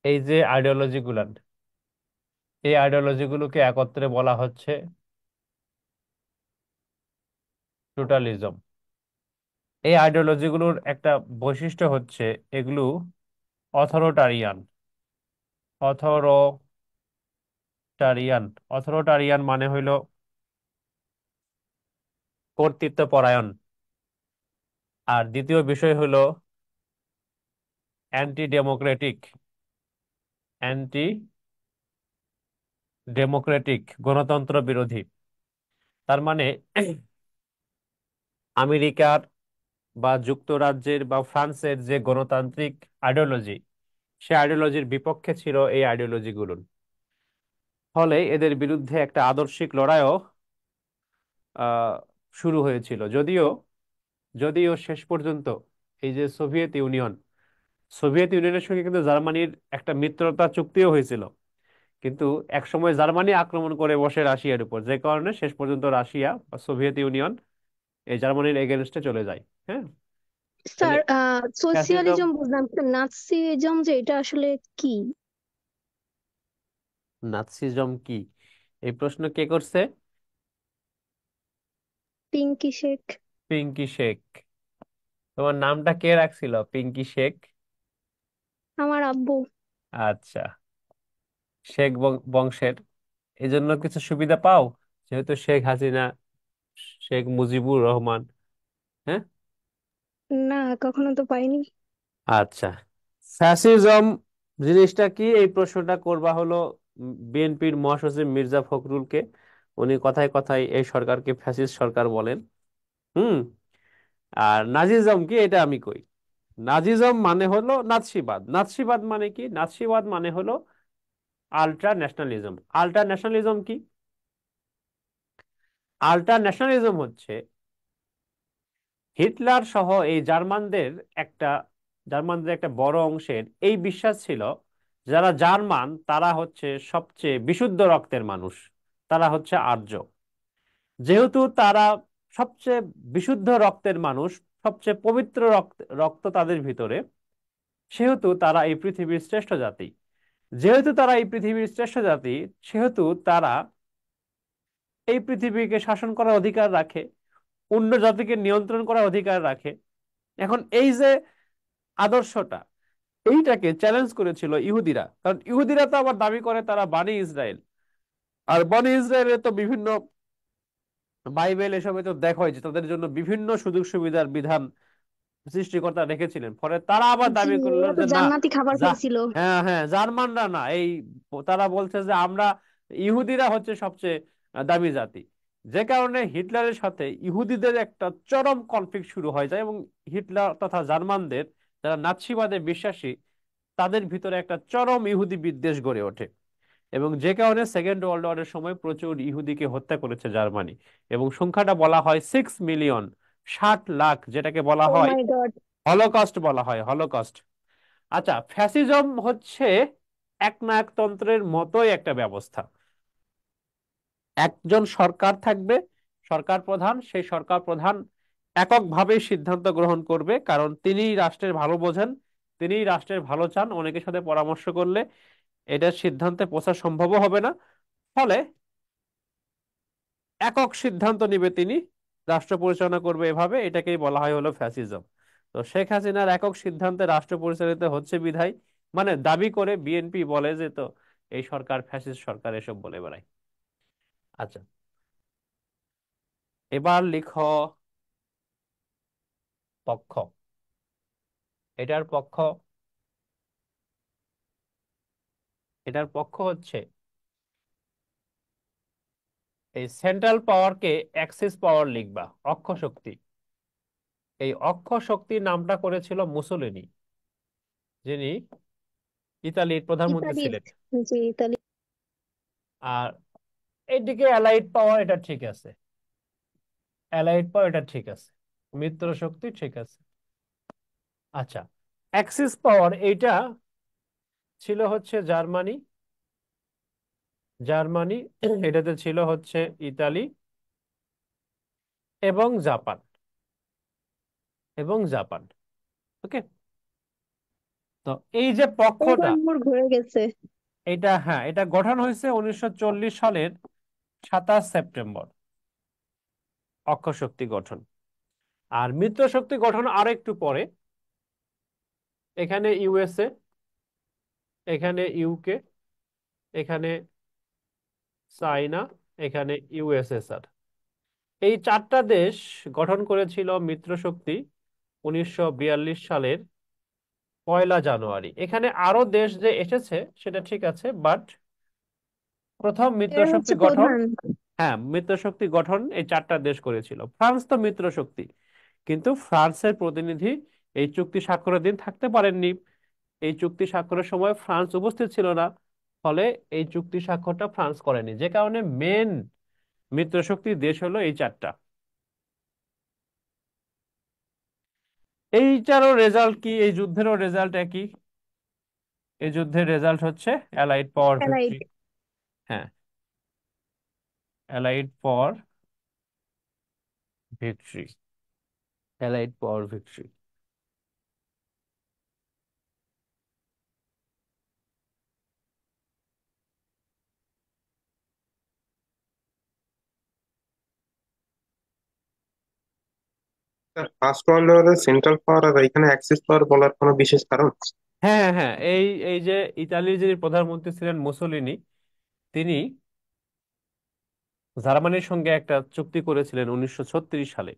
B: এই যে আইডিওলজি গুলোকে একত্রে বলা হচ্ছে টোটালিজম। এই আইডিওলজি গুলোর একটা বৈশিষ্ট্য হচ্ছে এগুলো অথরিটারিয়ান। অথরিটারিয়ান অথরিটারিয়ান মানে হইল কর্তৃত্ব পরায়ণ। আর দ্বিতীয় বিষয় হলো অ্যান্টি ডেমোক্রেটিক। অ্যান্টি ডেমোক্রেটিক, গণতন্ত্র বিরোধী। তার মানে আমেরিকার বা যুক্তরাজ্যের বা ফ্রান্সের যে গণতান্ত্রিক আইডিওলজি, সে আইডিওলজির বিপক্ষে ছিল এই আইডিওলজি গুলো। ফলে এদের বিরুদ্ধে একটা আদর্শিক লড়াইও আহ, শুরু হয়েছিল। যদিও যদিও শেষ পর্যন্ত এই যে সোভিয়েত ইউনিয়নের সঙ্গে কিন্তু জার্মানির একটা মিত্রতা চুক্তিও হয়েছিল, কিন্তু একসময় জার্মানি আক্রমণ করে বসে রাশিয়ার উপর, যে কারণে শেষ পর্যন্ত রাশিয়া বা সোভিয়েত ইউনিয়ন এই জার্মানির এগেনস্টে চলে যায়। হ্যাঁ, তাহলে
L: স্যার
B: ফ্যাসিজম,
L: সোশিয়ালিজম বুঝলাম, নাৎসিজম যে এটা আসলে কি?
B: নাৎসিজম কি, এই প্রশ্ন কে করছে?
L: পিঙ্কি শেখ।
B: পিঙ্কি শেখ। তোমার নামটা কে রাখছিল পিঙ্কি শেখ?
L: আমার আব্বু।
B: আচ্ছা, শেখ বংশের, এই জন্য কিছু সুবিধা পাও, যেহেতু শেখ হাসিনা, শেখ মুজিবুর রহমান। হ্যাঁ,
L: না, কখনো তো পাইনি।
B: আচ্ছা। ফ্যাসিজম জিনিসটা কি, এই প্রশ্নটা করবা হলো বিএনপির মহাসচিব মির্জা ফখরুলকে, উনি কথায় কথায় এই সরকারকে ফ্যাসিস্ট সরকার বলেন। হুম। আর নাজিজম কি এটা আমি কই। নাজিজম মানে হলো নাৎসিবাদ। নাৎসিবাদ মানে কি? নাৎসিবাদ মানে হলো আল্ট্রা ন্যাশনালিজম। আল্ট্রা ন্যাশনালিজম কি? আল্ট্রা ন্যাশনালিজম হচ্ছে হিটলার সহ এই জার্মানদের একটা বড় অংশের এই বিশ্বাস ছিল, যারা জার্মান তারা হচ্ছে সবচেয়ে বিশুদ্ধ রক্তের মানুষ, তারা হচ্ছে আর্য। যেহেতু তারা সবচেয়ে বিশুদ্ধ রক্তের মানুষ, সবচেয়ে পবিত্র রক্ত রক্ত তাদের ভিতরে, সেহেতু তারা এই পৃথিবীর শ্রেষ্ঠ জাতি। যেহেতু তারা এই পৃথিবীর শ্রেষ্ঠ জাতি, সেহেতু তারা এই পৃথিবীকে শাসন করার অধিকার রাখে, অন্য জাতিকে নিয়ন্ত্রণ করার অধিকার রাখে। এখন এই যে আদর্শটা, এইটাকে চ্যালেঞ্জ করেছিল ইহুদিরা। কারণ ইহুদিরা তো আবার দাবি করে তারা বানি ইসরায়েল, আর বানি ইসরায়েলের তো বিভিন্ন বাইবেল এসবে তো দেখা হয় যে তাদের জন্য বিভিন্ন সুযোগ সুবিধার বিধান সৃষ্টিকর্তা রেখেছিলেন। ফলে তারা আবার
L: জি,
B: দাবি করলো
L: ওরা তো
B: যে না,
L: জান্নাতি খাবার
B: যা
L: খাইছিল।
B: হ্যাঁ হ্যাঁ জার্মানরা না, এই তারা বলছে যে আমরা ইহুদিরা হচ্ছে সবচেয়ে দামি জাতি। যে কারণে হিটলারের সাথে ইহুদিদের একটা চরম কনফ্লিক্ট শুরু হয়ে যায়, এবং হিটলার তথা জার্মানদের যারা নাৎসিবাদে বিশ্বাসী, তাদের ভিতরে একটা চরম ইহুদি বিদ্বেষ গড়ে ওঠে। এবং যে কারণে সেকেন্ড ওয়ার্ল্ড ওয়ারের সময় প্রচুর ইহুদিকে হত্যা করেছে জার্মানি, এবং সংখ্যাটা বলা হয় 6 মিলিয়ন, 60 লাখ, যেটাকে বলা
L: ও
B: হয়
L: মাই গড।
B: হলোকস্ট বলা হয়, হলোকস্ট। আচ্ছা, ফ্যাসিজম হচ্ছে একনায়কতন্ত্রের মতোই একটা ব্যবস্থা। একজন সরকার থাকবে, সরকার প্রধান, সেই সরকার প্রধান এককভাবে সিদ্ধান্ত গ্রহণ করবে, কারণ তিনিই রাষ্ট্রের ভালো বোঝেন, তিনিই রাষ্ট্রের ভালো চান। অনেকের সাথে পরামর্শ করলে এটার সিদ্ধান্তে পৌঁছা সম্ভবও হবে না। ফলে একক সিদ্ধান্ত নিবে তিনি, রাষ্ট্র পরিচালনা করবে, এভাবে এটাকেই বলা হয় হলো ফ্যাসিজম। তো শেখ হাসিনার একক সিদ্ধান্তে রাষ্ট্র পরিচালিত হচ্ছে বিধায়, মানে দাবি করে বিএনপি বলে যে তো এই সরকার ফ্যাসিস্ট সরকার, এসব বলে বেড়ায়। আচ্ছা, এবার লিখো পক্ষ। এটার পক্ষ, এটার পক্ষ হচ্ছে এই সেন্ট্রাল পাওয়ারকে অ্যাক্সিস পাওয়ার লিখবা, অক্ষ শক্তি। এই অক্ষ শক্তি নামটা করেছিল মুসোলিনি, যিনি ইতালির প্রধানমন্ত্রী
L: ইতালির।
B: ছিলেন।
L: জি, ইতালি।
B: আর এইদিকে অ্যালাইড পাওয়ার, এটা ঠিক আছে, অ্যালাইড পাওয়ার এটা ঠিক আছে, মিত্র শক্তি ঠিক আছে। আচ্ছা, অ্যাক্সিস পাওয়ার এইটা ছিল হচ্ছে জার্মানি, জার্মানি এটাতে ছিল হচ্ছে ইতালি এবং জাপান, এবং জাপান। ওকে। তো এই যে পক্ষটা,
L: এবার মোর ঘুরে গেছে।
B: এটা হ্যাঁ, এটা গঠন হয়েছে 1940 সালের 27 সেপ্টেম্বর, অক্ষ শক্তি গঠন। আর মিত্র শক্তি গঠন আরো একটু পরে। এখানে ইউএসএ, এখানে ইউকে, এখানে চায়না, এখানে ইউএসএসআর, এই 4টা দেশ গঠন করেছিল মিত্র শক্তি 1942 সালের 1 জানুয়ারি। এখানে আরো দেশ যে এসেছে সেটা ঠিক আছে, বাট প্রথম মিত্র
L: এরা
B: শক্তি
L: হচ্ছে
B: গঠন,
L: প্রধান।
B: হ্যাঁ মিত্র শক্তি গঠন এই 4টা দেশ করেছিল। ফ্রান্স তো মিত্র শক্তি, কিন্তু ফ্রান্সের প্রতিনিধি এই চুক্তি স্বাক্ষরের দিন থাকতে পারেননি। এই চুক্তি স্বাক্ষরের সময় ফ্রান্স উপস্থিত ছিল না, ফলে এই চুক্তি স্বাক্ষরটা ফ্রান্স করেনি। যে কারণে মেন মিত্রশক্তির দেশ হলো এই 4টা। এইটারও রেজাল্ট কি? এই যুদ্ধেরও রেজাল্ট একই। এই যুদ্ধের রেজাল্ট হচ্ছে অ্যালাইড পাওয়ার
L: অ্যালাইড।
B: ভিক্টরি। হ্যাঁ, অ্যালাইড পাওয়ার ভিক্টরি, অ্যালাইড পাওয়ার ভিক্টরি।
D: ফার্স্ট ওয়ার্ল্ড ওয়ারের সেন্ট্রাল পাওয়ার আর এখানে অ্যাক্সিস পাওয়ার বলার কোনো বিশেষ কারণ?
B: হ্যাঁ হ্যাঁ, এই এই যে ইতালির যিনি প্রধানমন্ত্রী ছিলেন মুসোলিনি, তিনি জার্মানির সঙ্গে একটা চুক্তি করেছিলেন 1936 সালে,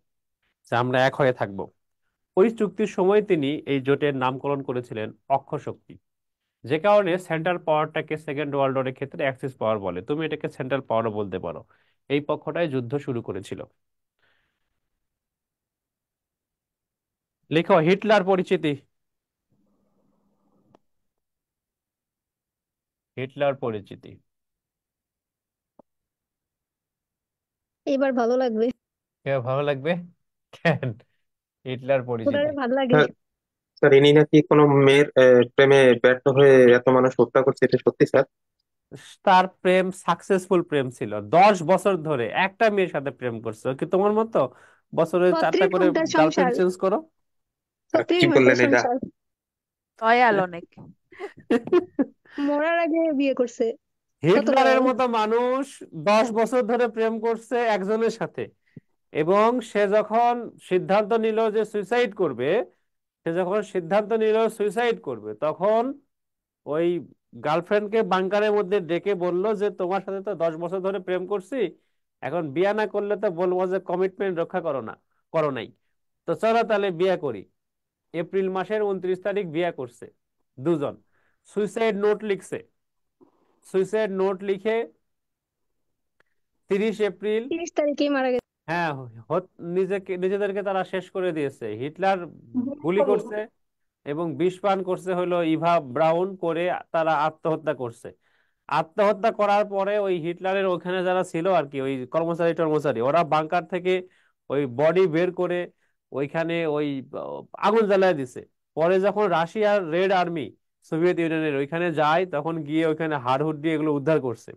B: যে আমরা এক হয়ে থাকব। ওই চুক্তির সময় তিনি এই জোটের নামকরণ করেছিলেন অক্ষ শক্তি। যে কারণে সেন্ট্রাল পাওয়ারটাকে সেকেন্ড ওয়ার্ল্ড ওয়ারের ক্ষেত্রে অ্যাক্সিস পাওয়ার বলে, তুমি এটাকে সেন্ট্রাল পাওয়ারও বলতে পারো। এই পক্ষটাই যুদ্ধ শুরু করেছিল। লিখো হিটলার পরিচিতি। হিটলার পরিচিতি।
L: এবার ভালো লাগবে।
B: কে ভালো লাগবে? কেন? হিটলার পরিচিতি।
L: ওটারে ভালো লাগে।
D: হ্যাঁ স্যার, ইনি নাকি কোনো মেয়ের প্রেমে ব্যর্থ হয়ে এত মানুষ হত্যা করছে, এটা সত্যি স্যার?
B: তার প্রেম সাকসেসফুল প্রেম ছিল, 10 বছর ধরে একটা মেয়ের সাথে প্রেম করছে। ও কি তোমার মতো বছরে 4টা
L: 36
B: করে
L: ঘন্টার
B: গার্লফ্রেন্ড
L: সংসার।
B: চেঞ্জ করো?
D: কি
L: 36 ঘন্টার
D: বললেন এটা?
L: সংসার।
F: লয়াল অনেক।
L: মরার আগে বিয়ে করছে। কত
B: হিটলারের
L: লয়াল।
B: মতো মানুষ 10 বছর ধরে প্রেম করছে একজনের সাথে, এবং সে যখন সিদ্ধান্ত নিল যে সুইসাইড করবে, তখন ওই গার্লফ্রেন্ডকে বাংকারের মধ্যে ডেকে বলল যে তোমার সাথে তো 10 বছর ধরে প্রেম করছি, এখন বিয়ে না করলে তো বলবো যে কমিটমেন্ট রক্ষা করো নাই, তো চলো তাহলে বিয়ে করি। এপ্রিল মাসের 29 তারিখ বিয়ে করছে দুজন। সুইসাইড নোট লিখছে। সুইসাইড নোট লিখে 30 এপ্রিল,
L: 30 তারিখেই মারা গেছে।
B: হ্যাঁ, নিজেদেরকে তারা শেষ করে দিয়েছে। হিটলার গুলি করছে এবং বিষ পান করছে হলো ইভা ব্রাউন করে, তারা আত্মহত্যা করছে। আত্মহত্যা করার পরে ওই হিটলারের ওখানে যারা ছিল আর কি, ওই কর্মচারী ওরা বাংকার থেকে ওই বডি বের করে ওইখানে ওই আগুন জ্বালায় দিছে। পরে যখন রাশিয়ার রেড আর্মি, সোভিয়েত ইউনিয়নের ওইখানে যায়, তখন গিয়ে ওইখানে হাড়হুড্ডি এগুলো উদ্ধার করছে।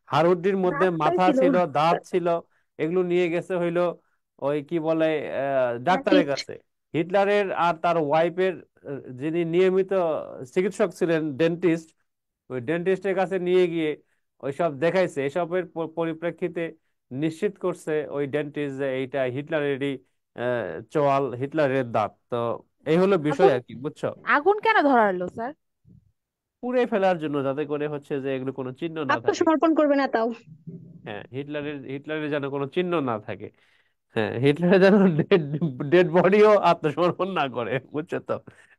B: হাড়ুড্ডির মধ্যে
L: রাত
B: মাথা
L: পাইছিল।
B: ছিল, দাঁত ছিল, এগুলো নিয়ে গেছে হইলো ওই কি বলে ডাক্তারের
L: নাপিত।
B: কাছে। হিটলারের আর তার ওয়াইফের যিনি নিয়মিত চিকিৎসক ছিলেন, ডেন্টিস্ট, ওই ডেন্টিস্টের কাছে নিয়ে গিয়ে ওইসব দেখাইছে। এসবের পরিপ্রেক্ষিতে নিশ্চিত করছে ওই ডেন্টিস্ট যে এইটা হিটলারেরই চোয়াল, হিটলারের দাঁত। তো এই হলো বিষয়
F: আগুন
B: আর কি, বুঝছো?
F: আগুন কেন ধরালো স্যার?
B: পুড়ে ফেলার জন্য, যাতে করে হচ্ছে যে এগুলো কোনো চিহ্ন না থাকে।
L: আত্মসমর্পণ করবে না তাও।
B: হ্যাঁ, হিটলারের যেন কোনো চিহ্ন না থাকে। হ্যাঁ, হিটলারের যেন ডেড ডেড বডিও আত্মসমর্পণ না করে, বুঝছো তো?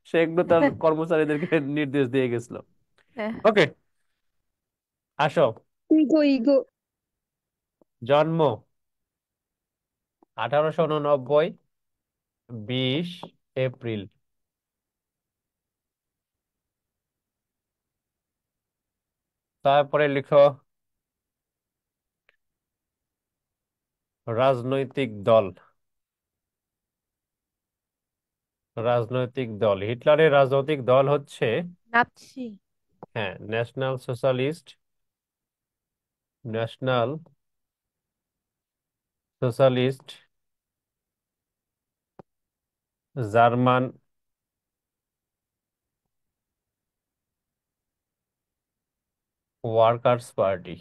B: সে এগুলো তার কর্মচারীদেরকে নির্দেশ দিয়ে গেছিল।
F: হ্যাঁ।
B: ওকে, আসো।
L: Ego ego.
B: জন্ম 1889, 20 এপ্রিল। তারপরে লিখো রাজনৈতিক দল। হিটলারের রাজনৈতিক দল হচ্ছে,
F: নাৎসি।
B: হ্যাঁ, national socialist German workers party.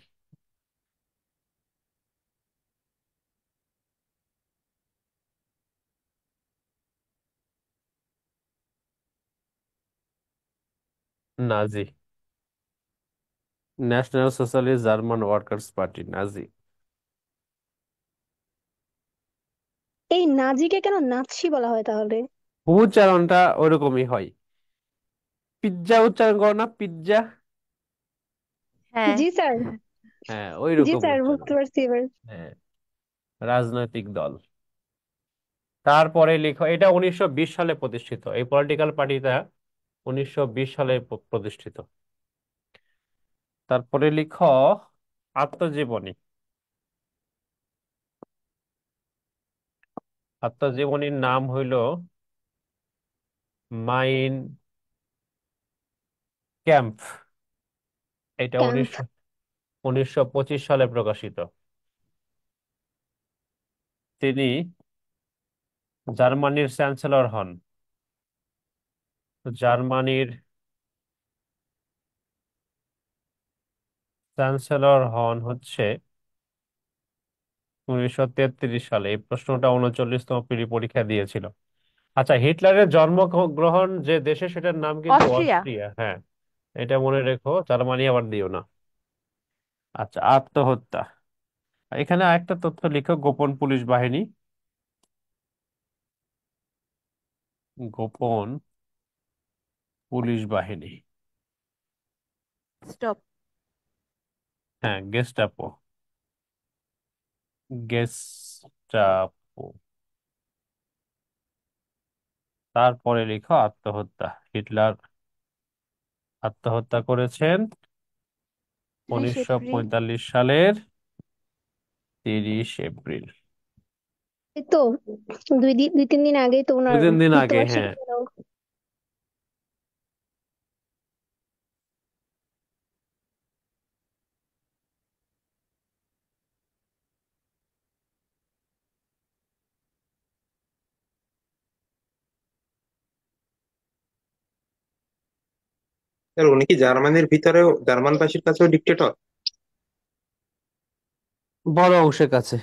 B: Nazi. National socialist German workers party, Nazi.
L: এই নাজিকে কেন নাৎসি বলা হয় তাহলে?
B: উচ্চারণটা ওরকমই হয়। পিজ্জা উচ্চারণ করো না, পিজ্জা।
F: হ্যাঁ।
L: জি স্যার।
B: হ্যাঁ,
L: জি
B: ওইরকম
L: স্যার,
B: উচ্চারণ।
L: বুঝতে পারছি এবার।
B: হ্যাঁ, রাজনৈতিক দল। তারপরে লিখো, এটা 1920 সালে প্রতিষ্ঠিত, এই পলিটিক্যাল পার্টিটা 1920 সালে প্রতিষ্ঠিত। তারপরে লিখো আত্মজীবনী। আত্মজীবনীর নাম হইল মাইন ক্যাম্প। এটা
L: ক্যাম্প।
B: 1925 সালে প্রকাশিত। তিনি জার্মানির চ্যান্সেলর হন। জার্মানির চ্যান্সেলর হন হচ্ছে 1933 সালে। এই প্রশ্নটা 39তম পরীক্ষা দিয়েছিল। আচ্ছা, হিটলারের জন্মগ্রহণ যে দেশে, সেটার নাম কিন্তু
F: অস্ট্রিয়া।
B: অস্ট্রিয়া। হ্যাঁ, এটা মনে রেখো, জার্মানি আবার দিও না। আচ্ছা, আত্মহত্যা। এখানে আরেকটা তথ্য লিখো, গোপন পুলিশ বাহিনী। গোপন পুলিশ বাহিনী।
F: স্টপ।
B: হ্যাঁ, গেস্টাপো। গেস্টাপো। তারপরে লিখো আত্মহত্যা। হিটলার আত্মহত্যা করেছেন
F: 30 এপ্রিল।
B: 1945 সালের 30 এপ্রিল।
L: এই তো দুই তিন দিন আগেই তো
B: দুই
L: ওনার
B: তিন দিন আগে,
L: মৃত্যুবার্ষিকী
B: হ্যাঁ।
L: গেল।
D: স্যার উনি কি জার্মানির ভিতরেও জার্মানবাসীর কাছেও ডিক্টেটর?
B: বড় অংশের কাছে।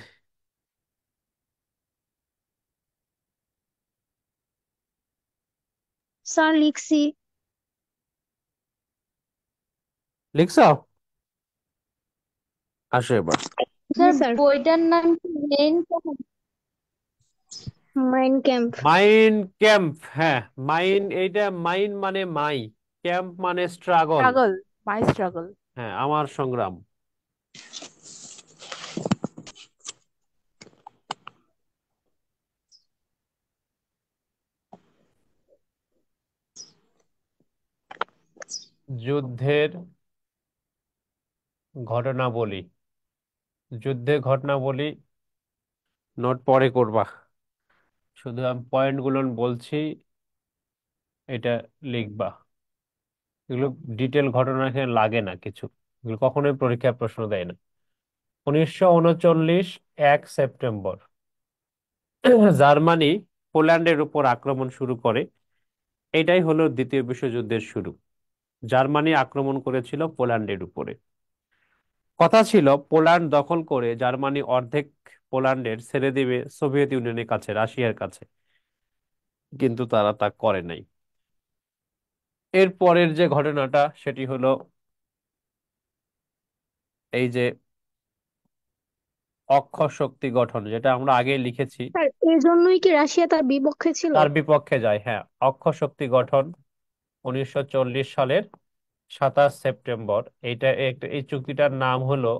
L: স্যার লিখছি।
B: লিখছ? আসো এবার।
L: জি
E: স্যার
L: স্যার।
E: বইটার নাম কি main?
L: Mine camp.
B: Mine camp, হ্যাঁ। এইটা মাইন মানে মাই, ক্যাম্প মানে স্ট্রাগল।
F: স্ট্রাগল, মাই স্ট্রাগল।
B: হ্যাঁ, আমার সংগ্রাম। যুদ্ধের ঘটনাবলী। যুদ্ধের ঘটনাবলী নোট পরে করবা, শুধু আমি পয়েন্ট গুলো বলছি, এটা লিখবা। এগুলো ডিটেল ঘটনা এখানে লাগে না কিছু, এগুলো কখনোই পরীক্ষায় প্রশ্ন দেয় না। 1939 1 সেপ্টেম্বর জার্মানি পোল্যান্ডের উপর আক্রমণ শুরু করে। এটাই হলো দ্বিতীয় বিশ্বযুদ্ধের শুরু। জার্মানি আক্রমণ করেছিল পোল্যান্ডের উপরে। কথা ছিল পোল্যান্ড দখল করে জার্মানি অর্ধেক পোল্যান্ডের ছেড়ে দিবে সোভিয়েত ইউনিয়নের কাছে, রাশিয়ার কাছে, কিন্তু তারা তা করে নাই। এর পরের যে ঘটনাটা সেটি হলো এই যে অক্ষর শক্তি গঠন, যেটা আমরা আগে লিখেছি।
L: স্যার এর জন্যই কি রাশিয়া তার বিপক্ষে ছিল?
B: তার বিপক্ষে যায়, হ্যাঁ। অক্ষর শক্তি গঠন 1940 সালের 27 সেপ্টেম্বর। এই চুক্তিটার নাম হলো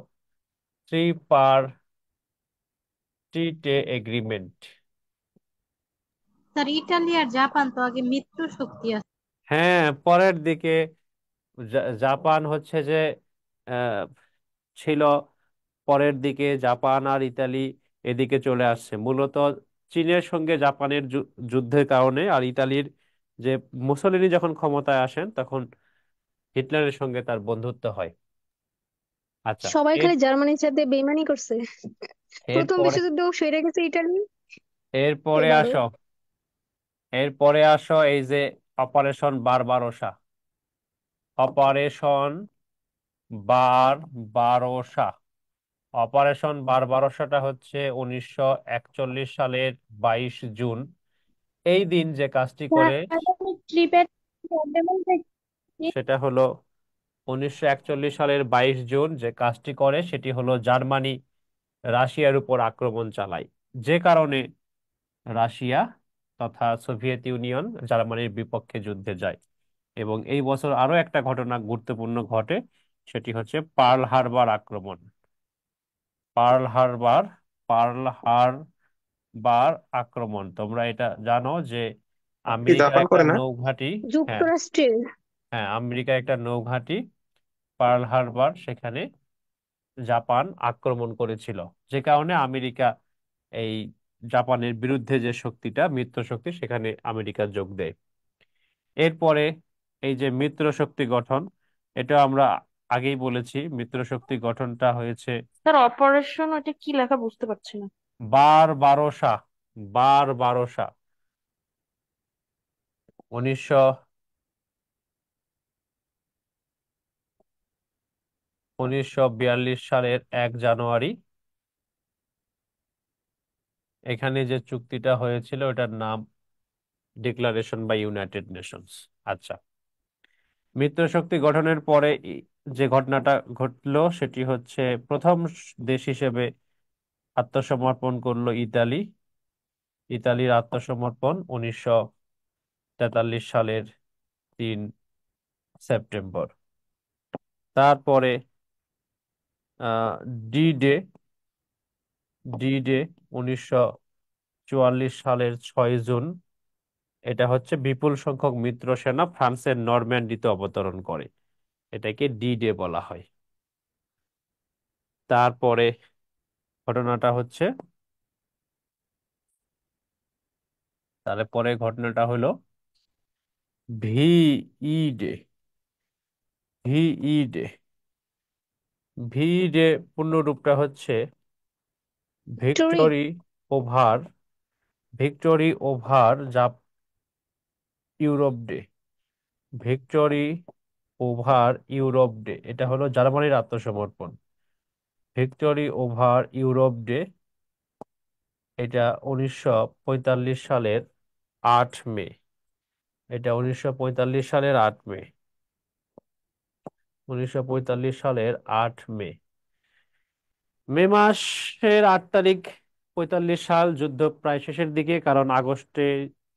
B: ট্রিপারটিটে এগ্রিমেন্ট।
E: স্যার ইটালি আর জাপান তো আগে মিত্র শক্তি আছে।
B: হ্যাঁ, পরের দিকে জাপান হচ্ছে যে আহ, ছিল, পরের দিকে জাপান আর ইতালি এদিকে চলে আসছে মূলত চীনের সঙ্গে জাপানের যুদ্ধের কারণে। আর ইতালির যে মুসলিনি যখন ক্ষমতায় আসেন তখন হিটলারের সঙ্গে তার বন্ধুত্ব হয়। আচ্ছা,
L: সবাই
B: এর
L: খালি জার্মানির সাথে বেইমানি করছে। প্রথম
B: এরপরে
L: বিশ্বযুদ্ধ সরে গেছে ইটালি,
B: এরপরে
L: এবারও।
B: আসো এরপরে আসো এই যে operation Barbarossa. Operation Barbarossa. Operation বারবারোসাটা হচ্ছে 1941 সালের 22 জুন। এই দিন যে কাজটি করে
E: ট্রিপের
B: সেটা হলো 1941 সালের 22 জুন যে কাজটি করে সেটি হলো জার্মানি রাশিয়ার উপর আক্রমণ চালায়, যে কারণে রাশিয়া তথা সোভিয়েত ইউনিয়ন জার্মানির বিপক্ষে যুদ্ধে যায়। এবং এই বছর আরো একটা ঘটনা গুরুত্বপূর্ণ ঘটে, সেটি হচ্ছে পার্ল হারবার আক্রমণ। পার্ল হারবার পার্ল হারবার আক্রমণ, তোমরা এটা জানো যে
D: কি
B: আমেরিকা
D: জাপান
B: একটা
D: করে না?
B: নৌঘাঁটি। হ্যাঁ,
L: যুক্তরাষ্ট্রের।
B: হ্যাঁ, আমেরিকা একটা নৌঘাঁটি পার্ল হারবার, সেখানে জাপান আক্রমণ করেছিল, যে কারণে আমেরিকা এই জাপানের বিরুদ্ধে যে শক্তিটা মিত্র শক্তি, সেখানে আমেরিকা যোগ দেয়। এরপরে এই যে মিত্র শক্তি গঠন, এটা আমরা আগেই বলেছি, মিত্র শক্তি গঠনটা হয়েছে
K: স্যার অপারেশন ওটা কি লেখা বুঝতে পারছি না।
B: বারবারোসা। বারবারোসা 1942 সালের 1 জানুয়ারি এখানে যে চুক্তিটা হয়েছিল ওটার নাম ডিক্লারেশন বাই ইউনাইটেড নেশনস। আচ্ছা, মিত্রশক্তি গঠনের পরে যে ঘটনাটা ঘটলো সেটি হচ্ছে প্রথম দেশ হিসেবে আত্মসমর্পণ করলো ইতালি। ইতালির আত্মসমর্পণ 1943 সালের 3 সেপ্টেম্বর। তারপরে ডি ডে ডি ডে 1944 সালের 6 জুন, এটা হচ্ছে বিপুল সংখ্যক মিত্র সেনা ফ্রান্সের নরম্যান্ডিতে অবতরণ করে, এটাকে ডি ডে বলা হয়। তারপরে ঘটনাটা হচ্ছে তারপরে ঘটনাটা হলো VE day VE day VE day পূর্ণরূপটা হচ্ছে
L: victory.
B: Victory over victory over Europe day victory over Europe day, এটা হলো জার্মানির আত্মসমর্পণ। ভিক্টোরি ওভার ইউরোপ ডে, এটা 1945 সালের 8 মে। এটা 1945 সালের 8 মে 1945 সালের 8 মে। মে মাসের 8 তারিখ 45 সাল, যুদ্ধ প্রায় শেষের দিকে, কারণ আগস্টে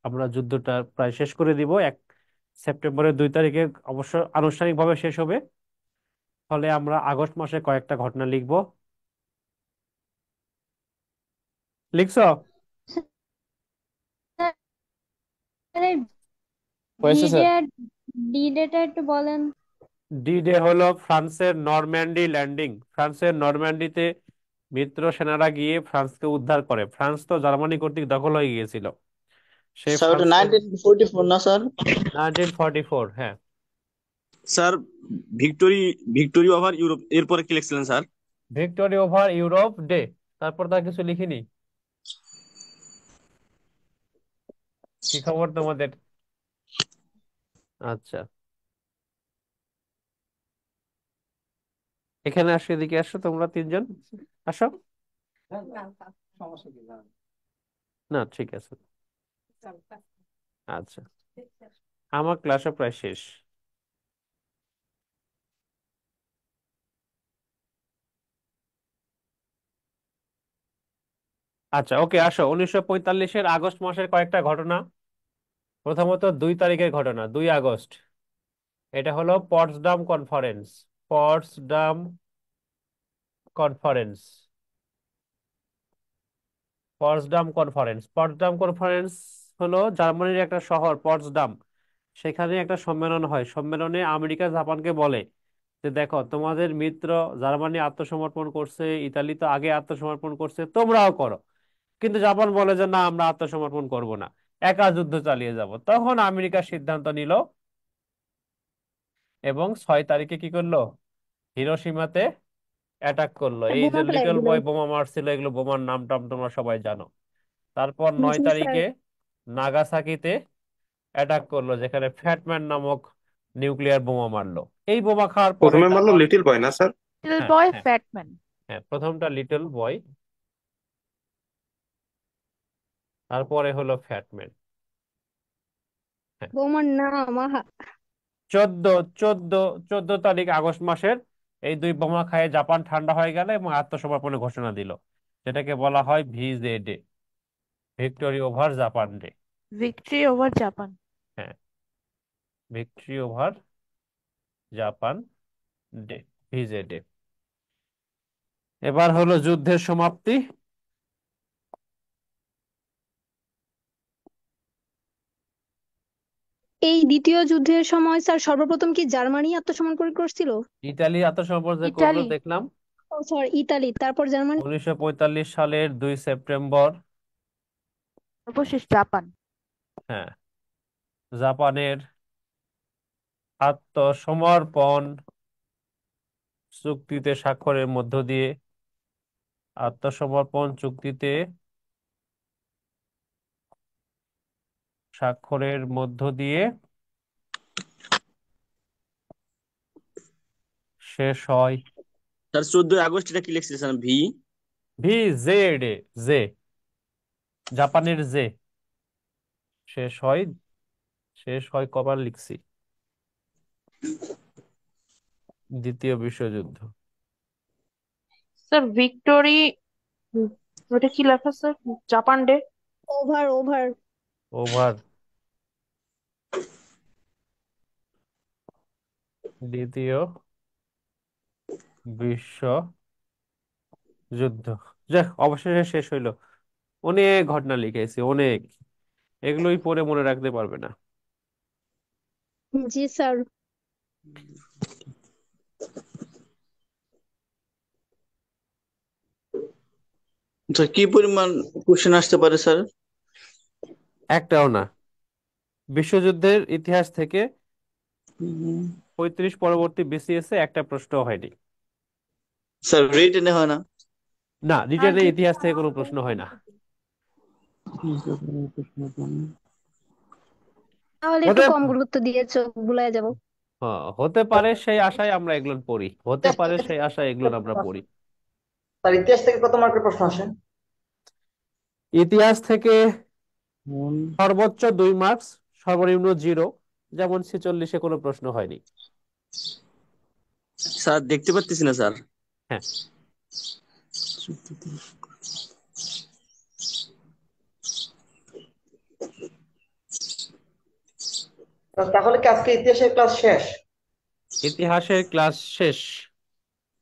B: আমরা যুদ্ধটা প্রায় শেষ করে দিব। সেপ্টেম্বরের 2 তারিখে অবশ্য আনুষ্ঠানিকভাবে শেষ হবে। ফলে আমরা আগস্ট মাসে কয়েকটা ঘটনা লিখব। লিখছো?
E: ডি ডে ডি ডেটা একটু বলেন।
B: ডি ডে হলো ফ্রান্সের নরম্যান্ডি ল্যান্ডিং। ফ্রান্সের নরম্যান্ডিতে মিত্র সেনারা গিয়ে ফ্রান্সকে উদ্ধার করে। ফ্রান্স তো জার্মানি কর্তৃক দখল হয়ে গিয়েছিল। সেই
H: স্যার ওটা
B: ফ্রান্সের
H: 1944 না স্যার?
B: 1944, হ্যাঁ।
A: Sir victory victory over Europe, এরপরে কি লিখছিলেন sir?
B: Victory over Europe day, তারপর তার কিছু লিখিনি। কি খবর তোমাদের? আচ্ছা, এখানে আসো, এদিকে আসো, তোমরা 3 জন আসো। না, ঠিক আছে। আচ্ছা, আমার ক্লাসও প্রায় শেষ। আচ্ছা, ওকে, আসো। 1945-এর আগস্ট মাসের কয়েকটা ঘটনা। প্রথমত 2 তারিখের ঘটনা, 2 আগস্ট। এটা হলো Potsdam conference. Potsdam conference Potsdam conference হলো জার্মানির একটা শহর পটসডাম। সেখানে একটা সম্মেলন হয়। সম্মেলনে আমেরিকা জাপানকে বলে যে দেখো, তোমাদের মিত্র জার্মানি আত্মসমর্পণ করছে, ইতালি তো আগে আত্মসমর্পণ করছে, তোমরাও করো। কিন্তু জাপান বলে যে না, আমরা আত্মসমর্পণ করব না, একা যুদ্ধ চালিয়ে যাব। তখন আমেরিকা সিদ্ধান্ত নিল এবং 6 তারিখে কি করলো? হিরোশিমাতে অ্যাটাক করলো। এই যে
L: বোমা ফেলাই
B: লিটল
L: দিল।
B: বয় বোমা মারছিল, এগুলো বোমার নাম টাম তোমরা সবাই জানো। তারপর নয়
L: জি স্যার।
B: তারিখে নাগাসাকিতে অ্যাটাক করলো, যেখানে ফ্যাটম্যান নামক নিউক্লিয়ার বোমা মারলো। এই বোমা খাওয়ার পরে
D: প্রথমে মারলো
B: জাপান,
D: লিটল বয় না স্যার?
F: লিটল
B: হ্যাঁ
F: বয়
B: হ্যাঁ
F: ফ্যাটম্যান।
B: হ্যাঁ, প্রথমটা লিটল বয়, তারপরে হলো ফ্যাটম্যান। হ্যাঁ,
L: বোমার নাম আহা।
B: 14 তারিখ আগস্ট মাসের এই 2 বোমা খায়ে জাপান ঠান্ডা হয়ে গেল এবং আত্মসমর্পণের ঘোষণা দিল, যেটাকে বলা হয় ভিজে day, victory over Japan day.
F: Victory over Japan.
B: হ্যাঁ, ভিক্টরি ওভার জাপান ডে, ভিজে ডে। এবার হলো যুদ্ধের সমাপ্তি।
L: এই দ্বিতীয় যুদ্ধের সময় স্যার সর্বপ্রথম কি জার্মানি আত্মসমর্পণ করছিল?
B: ইতালি আত্মসমর্পণ যে করলো
F: ইটালি।
B: দেখলাম
L: ও স্যার, ইতালি, তারপর জার্মানি।
B: 1945 সালের 2 সেপ্টেম্বর।
F: সর্বশেষ জাপান।
B: হ্যাঁ, জাপানের আত্মসমর্পণ চুক্তিতে স্বাক্ষরের মধ্য দিয়ে আত্মসমর্পণ চুক্তিতে স্বাক্ষরের মধ্য দিয়ে শেষ হয়।
A: স্যার 14 আগস্ট এটা কি লিখছিলেন? V
B: V J day, J, জাপানের জে। শেষ হয়, শেষ হয় কবার লিখছি? দ্বিতীয় বিশ্বযুদ্ধ।
K: স্যার ভিক্টোরি, ওটা কি লেখা sir? Japan day.
L: Over over.
B: Over দ্বিতীয় বিশ্বযুদ্ধ। যাক, অবশেষে শেষ হইলো। অনেক ঘটনা লিখেছি, অনেক। এগুলোই পড়ে মনে রাখতে পারবে না।
L: জি স্যার।
H: তো কি পরিমাণ কোশ্চেন আসতে পারে স্যার?
B: একটাও না। বিশ্বযুদ্ধের ইতিহাস থেকে 35 পরবর্তী বিসিএস এ একটা প্রশ্ন হয়নি।
H: স্যার রিটেনে হয় না?
B: না, রিটেনে ইতিহাস থেকে কোনো প্রশ্ন হয় না।
L: তাহলে একটু
B: হতে
L: কম গুরুত্ব দিয়ে চোখ বুলায় যাব।
B: হতে পারে সেই আশায় আমরা এগুলো পড়ি, হতে পারে সেই আশায় এগুলো আমরা পড়ি।
I: স্যার ইতিহাস থেকে কত মার্কের প্রশ্ন আসে?
B: ইতিহাস থেকে সর্বোচ্চ 2 মার্কস, সর্বনিম্ন 0। যেমন 46-এ কোনো প্রশ্ন হয়নি।
A: স্যার দেখতে পাচ্ছি না স্যার।
B: হ্যাঁ,
I: তাহলে কি আজকে ইতিহাসের ক্লাস শেষ?
B: ইতিহাসের ক্লাস শেষ।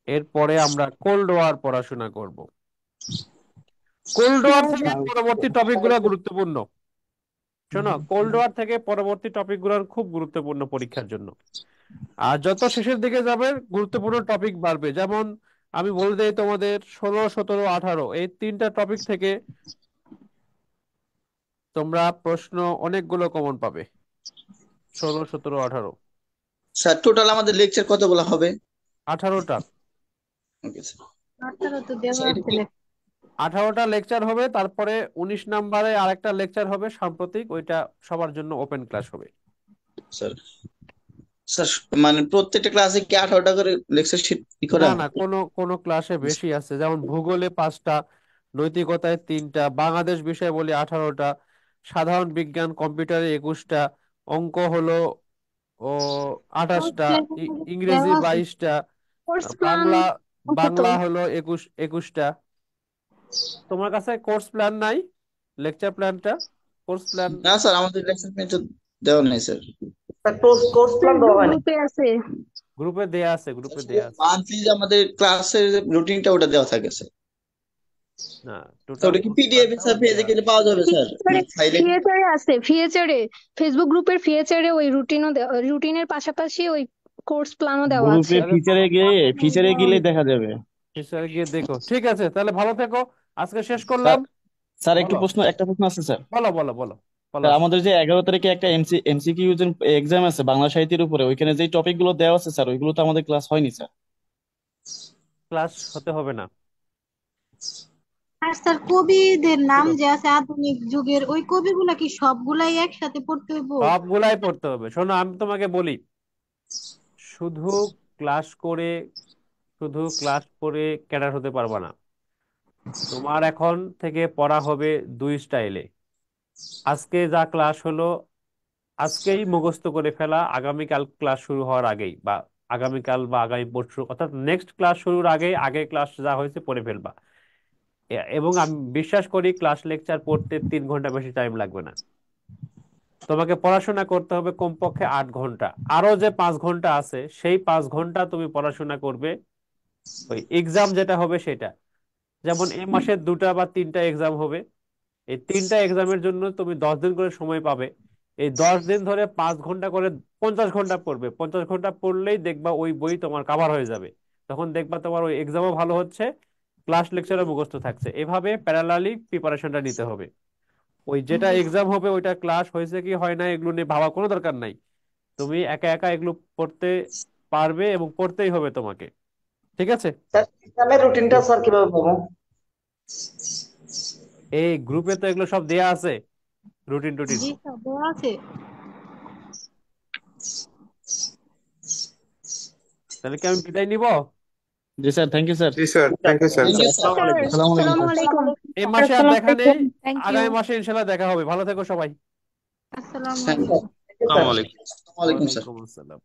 B: এরপরে আমরা কোল্ড ওয়ার পড়াশোনা করব। কোল্ড ওয়ার থেকে পরবর্তী টপিকগুলো গুরুত্বপূর্ণ। শোনো, কোল্ড ওয়ার থেকে পরবর্তী টপিকগুলো খুব গুরুত্বপূর্ণ পরীক্ষার জন্য। আর যত শেষের দিকে যাবে গুরুত্বপূর্ণ টপিক বাড়বে। যেমন আমি বলে দিই তোমাদের 16, 17, 18 এই 3টা টপিক থেকে তোমরা প্রশ্ন অনেকগুলো কমন পাবে। 16, 17, 18।
H: স্যার টোটাল আমাদের লেকচার কতগুলো হবে?
B: 18টা।
H: Okay sir.
E: 18 তো দেওয়া
H: স্যার, এটা
E: আছে
H: কি-
E: লেখা।
B: 18টা লেকচার হবে, তারপরে 19 নম্বরে আরেকটা লেকচার হবে সাম্প্রতিক, ওইটা সবার জন্য ওপেন ক্লাস হবে।
H: স্যার স্যার মানে প্রত্যেকটা ক্লাসে কি 18টা করে লেকচার শিট করা?
B: না না, কোনো ক্লাসে বেশি আছে। যেমন ভূগোলে 5টা, নৈতিকতায় 3টা, বাংলাদেশ বিষয় বলি 18টা, সাধারণ বিজ্ঞান কম্পিউটারে 21টা, অঙ্ক হলো ও 28টা, ইংরেজি
E: দেওয়া আছে
B: 22টা,
L: কোর্স প্ল্যান
B: বাংলা
L: আছে তো।
B: বাংলা হলো 21টা। তোমার কাছে কোর্স প্ল্যান নাই? লেকচার প্ল্যানটা, কোর্স প্ল্যান
H: না স্যার, আমাদের লেকচার প্ল্যান তো দেওয়া নেই স্যার।
I: কোর্স প্ল্যান দেওয়া
L: ফেসবুক
I: হয়নি।
L: গ্রুপে আছে।
B: গ্রুপে দেয়া আছে, গ্রুপে দেয়া আছে।
H: মান্থলি যে আমাদের ক্লাসের রুটিনটা ওটা দেওয়া থাকে স্যার।
B: না,
H: তো
B: টোটাল
H: ওটা কি
B: কোর্স
H: পিডিএফ
B: প্ল্যানটা
H: স্যার পেজে গেলে পাওয়া যাবে স্যার? ফাইলে?
L: ফিচারে আছে, ফিচারে ফেসবুক গ্রুপের ফিচারে ওই রুটিনের পাশাপাশি ওই কোর্স প্ল্যানও দেওয়া আছে।
G: গ্রুপে ফিচারে গেলে দেখা যাবে।
B: ফিচারে গিয়ে দেখো। ঠিক আছে, তাহলে ভালো থেকো। আজকে শেষ
G: স্যার
B: করলাম।
G: স্যার
B: বলো
G: একটা প্রশ্ন আছে স্যার।
B: বলো বলো বলো বলো।
G: স্যার আমাদের যে 11 তারিখে একটা এমসিকিউ এক্সাম আছে বাংলা সাহিত্যের উপরে, ওইখানে যে টপিক গুলো দেওয়া আছে স্যার, ওইগুলো তো আমাদের ক্লাস হয়নি স্যার।
B: ক্লাস হতে হবে না।
E: আর স্যার কবিদের নাম
B: ছিল,
E: যে আছে আধুনিক যুগের, ওই কবিগুলা কি সবগুলাই একসাথে পড়তে হইব?
B: সবগুলাই পড়তে হবে। শোনো, আমি তোমাকে বলি, শুধু ক্লাস করে শুধু ক্লাস করে ক্যাডার হতে পারবা না। তোমার এখন থেকে পড়া হবে 2 স্টাইলে। আজকে যা ক্লাস হলো আজকেই মুখস্থ করে ফেলা, আগামীকাল ক্লাস শুরু হওয়ার আগেই, বা আগামীকাল বা আগামী পরশু, অর্থাৎ নেক্সট ক্লাস শুরুর আগেই আগের ক্লাস যা হয়েছে পড়ে ফেলবা। এবং আমি বিশ্বাস করি ক্লাস লেকচার পড়তে 3 ঘন্টা বেশি টাইম লাগবে না। তোমাকে পড়াশোনা করতে হবে কমপক্ষে 8 ঘন্টা। আরো যে 5 ঘন্টা আছে সেই 5 ঘন্টা তুমি পড়াশোনা করবে ওই এক্সাম যেটা হবে সেটা। যেমন এই মাসে 2টা বা 3টা এক্সাম হবে। এই 3টা এক্সামের জন্য তুমি 10 দিন করে সময় পাবে। এই 10 দিন ধরে 5 ঘন্টা করে 50 ঘন্টা পড়বে। 50 ঘন্টা পড়লেই দেখবা ওই বই তোমার কভার হয়ে যাবে। তখন দেখবা তোমার ওই এক্সামও ভালো হচ্ছে, ক্লাস লেকচারও মুখস্থ থাকছে। এভাবে প্যারালালি প্রিপারেশনটা নিতে হবে। ওই যেটা এক্সাম হবে ওইটা ক্লাস হয়েছে কি হয় না এগুলো নিয়ে ভাবা কোনো দরকার নাই। তুমি একা একা এগুলো পড়তে পারবে এবং পড়তেই হবে তোমাকে। ঠিক আছে?
I: স্যার এক্সামের রুটিনটা স্যার কিভাবে পাবো?
B: এই গ্রুপে তো এগুলো সব দেয়া আছে, রুটিন টুটিন।
E: জি স্যার দেওয়া আছে।
B: তাহলে কি আমি বিদায় নিব?
G: জি স্যার, থ্যাংক ইউ স্যার।
D: জি sir, thank you sir.
H: Thank you sir.
L: Sir
G: আসসালামু আলাইকুম
L: আসসালামু
G: স্যার।
L: আলাইকুম।
B: এই মাসে আর দেখা নেই,
F: থ্যাংক ইউ।
B: আগামী মাসে ইনশাল্লাহ দেখা হবে। ভালো থেকো সবাই।
E: আসসালামু
H: থ্যাংক
E: আলাইকুম।
H: ইউ।
A: আসসালামু আলাইকুম।
H: ওয়ালাইকুম স্যার।
B: ওয়ালাইকুম আসসালাম।